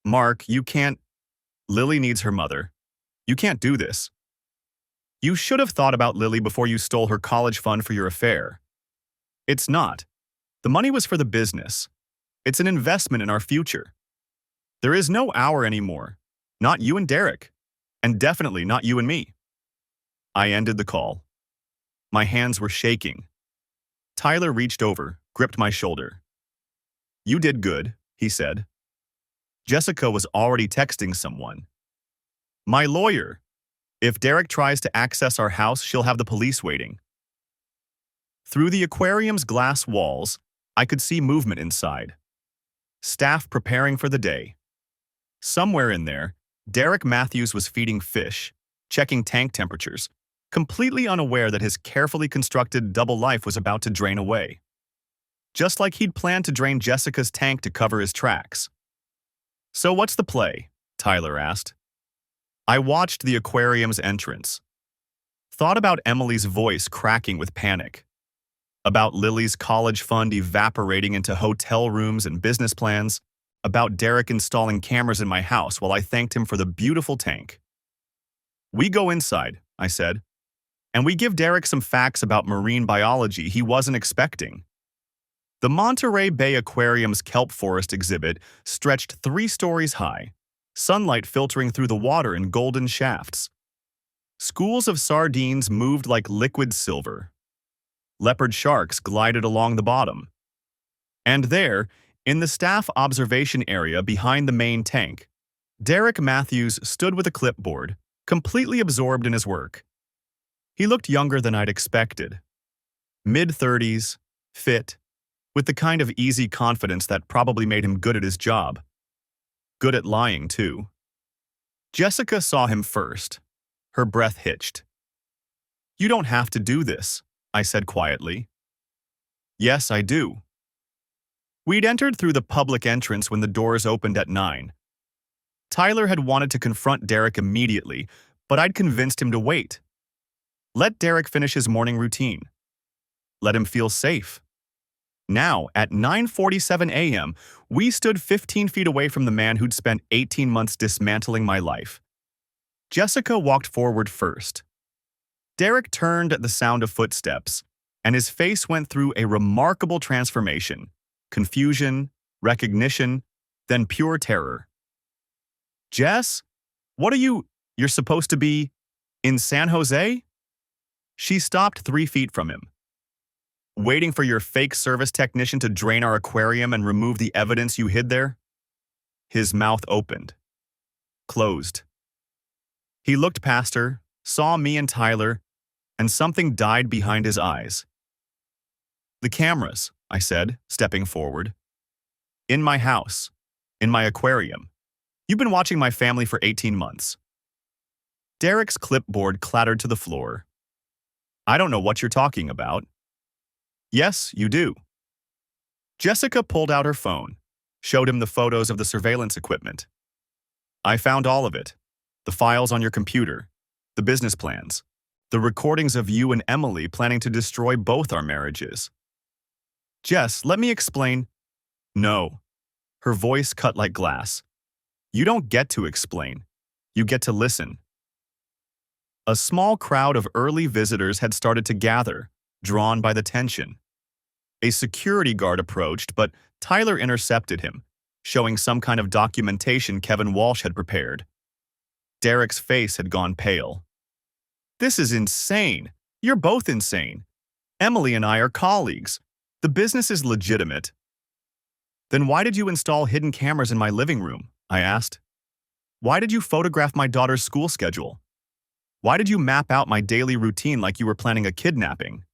Mark, you can't. Lily needs her mother. You can't do this. You should have thought about Lily before you stole her college fund for your affair. It's not. The money was for the business. It's an investment in our future. There is no hour anymore. Not you and Derek. And definitely not you and me. I ended the call. My hands were shaking. Tyler reached over, gripped my shoulder. You did good, he said. Jessica was already texting someone. My lawyer. If Derek tries to access our house, she'll have the police waiting. Through the aquarium's glass walls, I could see movement inside. Staff preparing for the day. Somewhere in there, Derek Matthews was feeding fish, checking tank temperatures, completely unaware that his carefully constructed double life was about to drain away. Just like he'd planned to drain Jessica's tank to cover his tracks. So what's the play? Tyler asked. I watched the aquarium's entrance. Thought about Emily's voice cracking with panic. About Lily's college fund evaporating into hotel rooms and business plans. About Derek installing cameras in my house while I thanked him for the beautiful tank. We go inside, I said, and we give Derek some facts about marine biology he wasn't expecting. The Monterey Bay Aquarium's kelp forest exhibit stretched 3 stories high, sunlight filtering through the water in golden shafts. Schools of sardines moved like liquid silver. Leopard sharks glided along the bottom. And there, in the staff observation area behind the main tank, Derek Matthews stood with a clipboard, completely absorbed in his work. He looked younger than I'd expected. Mid-30s, fit, with the kind of easy confidence that probably made him good at his job. Good at lying, too. Jessica saw him first. Her breath hitched. "You don't have to do this," I said quietly. "Yes, I do." We'd entered through the public entrance when the doors opened at 9. Tyler had wanted to confront Derek immediately, but I'd convinced him to wait. Let Derek finish his morning routine. Let him feel safe. Now, at 9:47 a.m., we stood 15 feet away from the man who'd spent 18 months dismantling my life. Jessica walked forward first. Derek turned at the sound of footsteps, and his face went through a remarkable transformation. Confusion, recognition, then pure terror. "Jess? What are you're supposed to be in San Jose?" She stopped 3 feet from him. "Waiting for your fake service technician to drain our aquarium and remove the evidence you hid there?" His mouth opened. Closed. He looked past her, saw me and Tyler, and something died behind his eyes. "The cameras," I said, stepping forward. "In my house. In my aquarium. You've been watching my family for 18 months. Derek's clipboard clattered to the floor. "I don't know what you're talking about." "Yes, you do." Jessica pulled out her phone, showed him the photos of the surveillance equipment. "I found all of it. The files on your computer, the business plans, the recordings of you and Emily planning to destroy both our marriages." "Jess, let me explain." "No." Her voice cut like glass. "You don't get to explain. You get to listen." A small crowd of early visitors had started to gather, drawn by the tension. A security guard approached, but Tyler intercepted him, showing some kind of documentation Kevin Walsh had prepared. Derek's face had gone pale. "This is insane. You're both insane. Emily and I are colleagues. The business is legitimate." "Then why did you install hidden cameras in my living room?" I asked. "Why did you photograph my daughter's school schedule? Why did you map out my daily routine like you were planning a kidnapping?"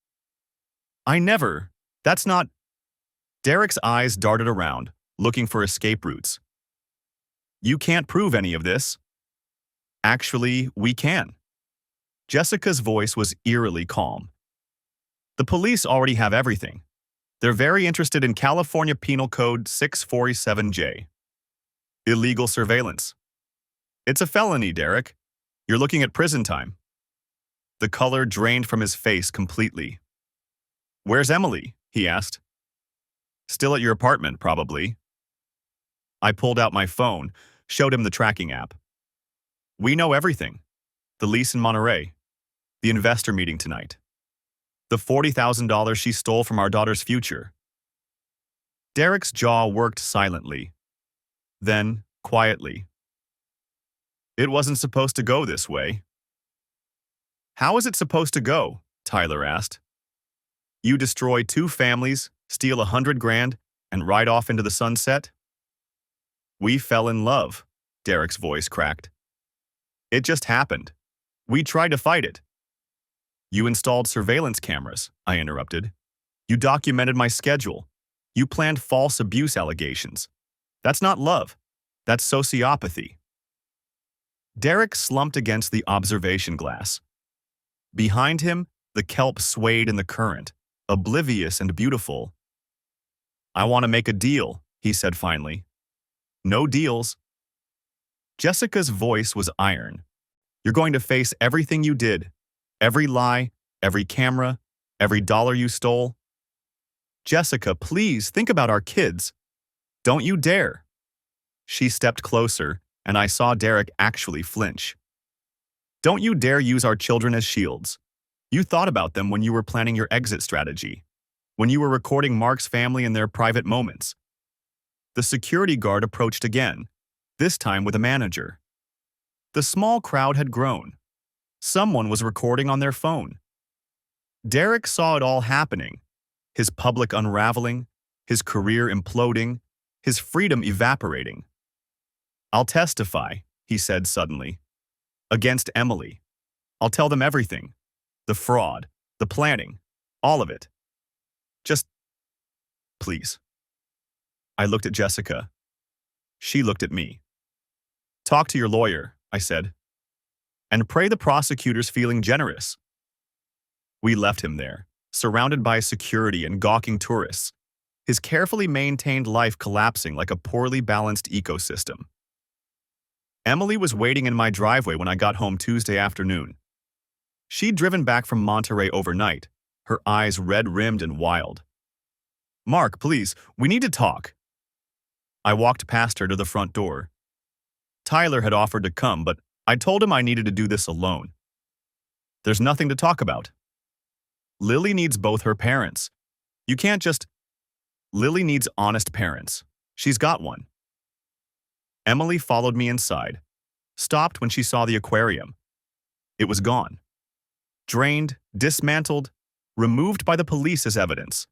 "I never. That's not—" Derek's eyes darted around, looking for escape routes. "You can't prove any of this." "Actually, we can." Jessica's voice was eerily calm. "The police already have everything. They're very interested in California Penal Code 647J. Illegal surveillance. It's a felony, Derek. You're looking at prison time." The color drained from his face completely. "Where's Emily?" he asked. "Still at your apartment, probably." I pulled out my phone, showed him the tracking app. "We know everything. The lease in Monterey. The investor meeting tonight. The $40,000 she stole from our daughter's future." Derek's jaw worked silently. Then, quietly. "It wasn't supposed to go this way." "How is it supposed to go?" Tyler asked. "You destroy 2 families, steal $100,000, and ride off into the sunset?" "We fell in love," Derek's voice cracked. "It just happened. We tried to fight it." "You installed surveillance cameras," I interrupted. "You documented my schedule. You planned false abuse allegations. That's not love. That's sociopathy." Derek slumped against the observation glass. Behind him, the kelp swayed in the current, oblivious and beautiful. "I want to make a deal," he said finally. "No deals." Jessica's voice was iron. "You're going to face everything you did. Every lie, every camera, every dollar you stole." "Jessica, please think about our kids." "Don't you dare." She stepped closer, and I saw Derek actually flinch. "Don't you dare use our children as shields. You thought about them when you were planning your exit strategy, when you were recording Mark's family in their private moments." The security guard approached again, this time with a manager. The small crowd had grown. Someone was recording on their phone. Derek saw it all happening, his public unraveling, his career imploding, his freedom evaporating. "I'll testify," he said suddenly, "against Emily. I'll tell them everything. The fraud, the planning, all of it. Just, please." I looked at Jessica. She looked at me. "Talk to your lawyer," I said. and pray the prosecutor's feeling generous. We left him there, surrounded by security and gawking tourists, his carefully maintained life collapsing like a poorly balanced ecosystem. Emily was waiting in my driveway when I got home Tuesday afternoon. She'd driven back from Monterey overnight, her eyes red-rimmed and wild. "Mark, please, we need to talk." I walked past her to the front door. Tyler had offered to come, but I told him I needed to do this alone. "There's nothing to talk about. Lily needs both her parents. You can't just—" "Lily needs honest parents. She's got one." Emily followed me inside, stopped when she saw the aquarium. It was gone. Drained, dismantled, removed by the police as evidence.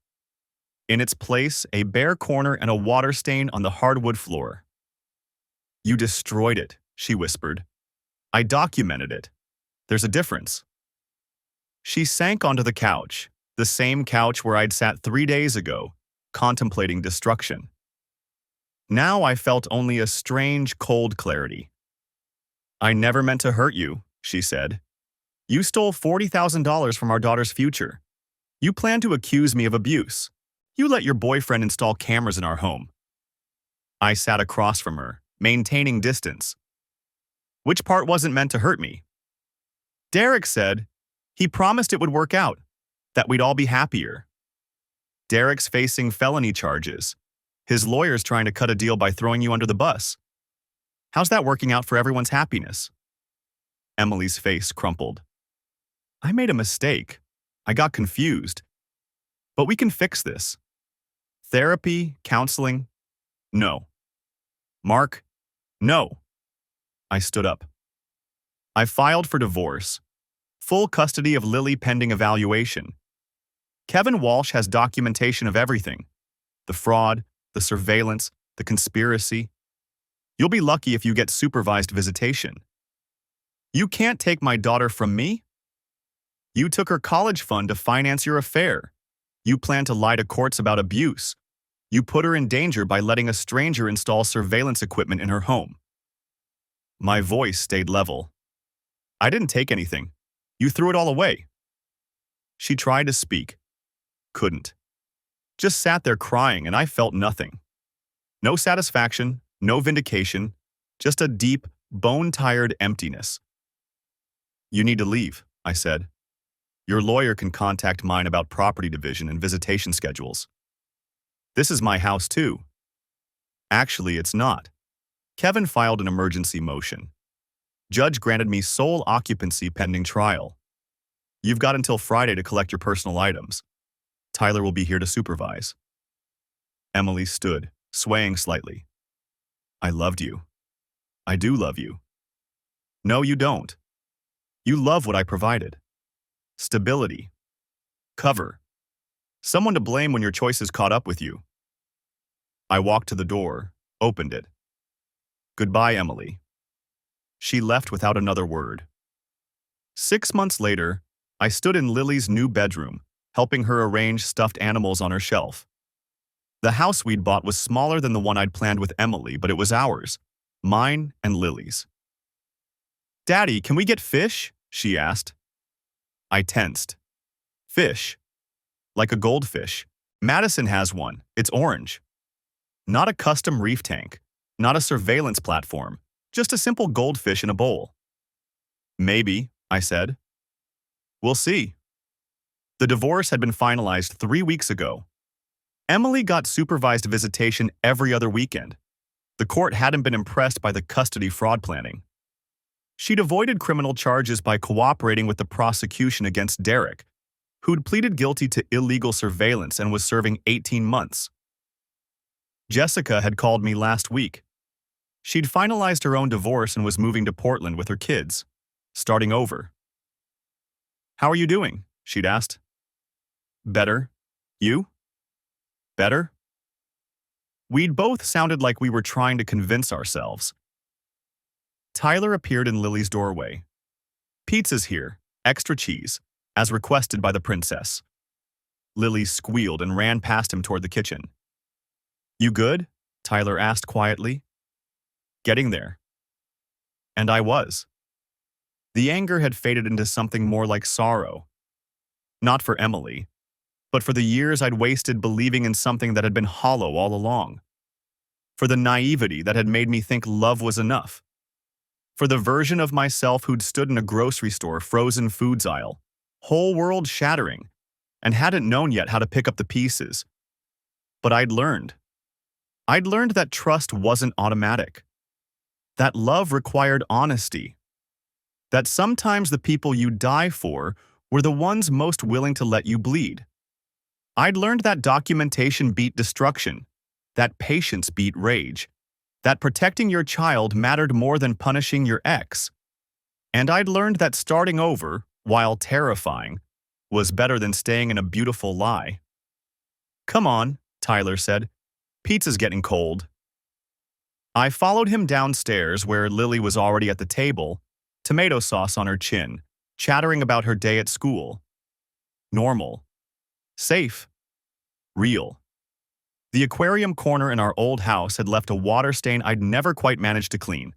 In its place, a bare corner and a water stain on the hardwood floor. "You destroyed it," she whispered. "I documented it. There's a difference." She sank onto the couch, the same couch where I'd sat 3 days ago, contemplating destruction. Now I felt only a strange, cold clarity. "I never meant to hurt you," she said. "You stole $40,000 from our daughter's future. You plan to accuse me of abuse. You let your boyfriend install cameras in our home." I sat across from her, maintaining distance. "Which part wasn't meant to hurt me?" "Derek said he promised it would work out, that we'd all be happier." "Derek's facing felony charges. His lawyer's trying to cut a deal by throwing you under the bus. How's that working out for everyone's happiness?" Emily's face crumpled. "I made a mistake. I got confused. But we can fix this. Therapy, counseling? No. Mark? No." I stood up. "I filed for divorce. Full custody of Lily pending evaluation. Kevin Walsh has documentation of everything. The fraud, the surveillance, the conspiracy. You'll be lucky if you get supervised visitation. You can't take my daughter from me? You took her college fund to finance your affair. You plan to lie to courts about abuse. You put her in danger by letting a stranger install surveillance equipment in her home." My voice stayed level. "I didn't take anything. You threw it all away." She tried to speak. Couldn't. Just sat there crying, and I felt nothing. No satisfaction, no vindication, just a deep, bone-tired emptiness. "You need to leave," I said. "Your lawyer can contact mine about property division and visitation schedules. This is my house too." "Actually, it's not." Kevin filed an emergency motion. "Judge granted me sole occupancy pending trial. You've got until Friday to collect your personal items. Tyler will be here to supervise." Emily stood, swaying slightly. "I loved you. I do love you." "No, you don't. You love what I provided. Stability. Cover. Someone to blame when your choices caught up with you." I walked to the door, opened it. "Goodbye, Emily." She left without another word. 6 months later, I stood in Lily's new bedroom, helping her arrange stuffed animals on her shelf. The house we'd bought was smaller than the one I'd planned with Emily, but it was ours, mine and Lily's. "Daddy, can we get fish?" she asked. I tensed. "Fish? Like a goldfish. Madison has one. It's orange. Not a custom reef tank, not a surveillance platform, just a simple goldfish in a bowl." "Maybe," I said. "We'll see." The divorce had been finalized 3 weeks ago. Emily got supervised visitation every other weekend. The court hadn't been impressed by the custody fraud planning. She'd avoided criminal charges by cooperating with the prosecution against Derek, who'd pleaded guilty to illegal surveillance and was serving 18 months. Jessica had called me last week. She'd finalized her own divorce and was moving to Portland with her kids, starting over. "How are you doing?" she'd asked. "Better. You?" "Better?" We'd both sounded like we were trying to convince ourselves. Tyler appeared in Lily's doorway. "Pizza's here, extra cheese, as requested by the princess." Lily squealed and ran past him toward the kitchen. "You good?" Tyler asked quietly. "Getting there." And I was. The anger had faded into something more like sorrow. Not for Emily, but for the years I'd wasted believing in something that had been hollow all along. For the naivety that had made me think love was enough. For the version of myself who'd stood in a grocery store frozen foods aisle, whole world shattering, and hadn't known yet how to pick up the pieces. But I'd learned. I'd learned that trust wasn't automatic. That love required honesty. That sometimes the people you die for were the ones most willing to let you bleed. I'd learned that documentation beat destruction, that patience beat rage, that protecting your child mattered more than punishing your ex. And I'd learned that starting over, while terrifying, was better than staying in a beautiful lie. "Come on," Tyler said. "Pizza's getting cold." I followed him downstairs where Lily was already at the table, tomato sauce on her chin, chattering about her day at school. Normal. Safe. Real. The aquarium corner in our old house had left a water stain I'd never quite managed to clean.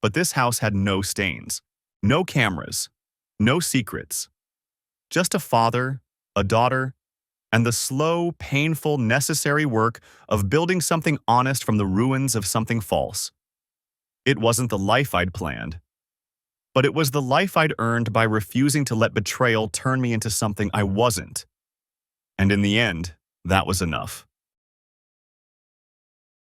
But this house had no stains. No cameras. No secrets. Just a father, a daughter, and the slow, painful, necessary work of building something honest from the ruins of something false. It wasn't the life I'd planned, but it was the life I'd earned by refusing to let betrayal turn me into something I wasn't. And in the end, that was enough.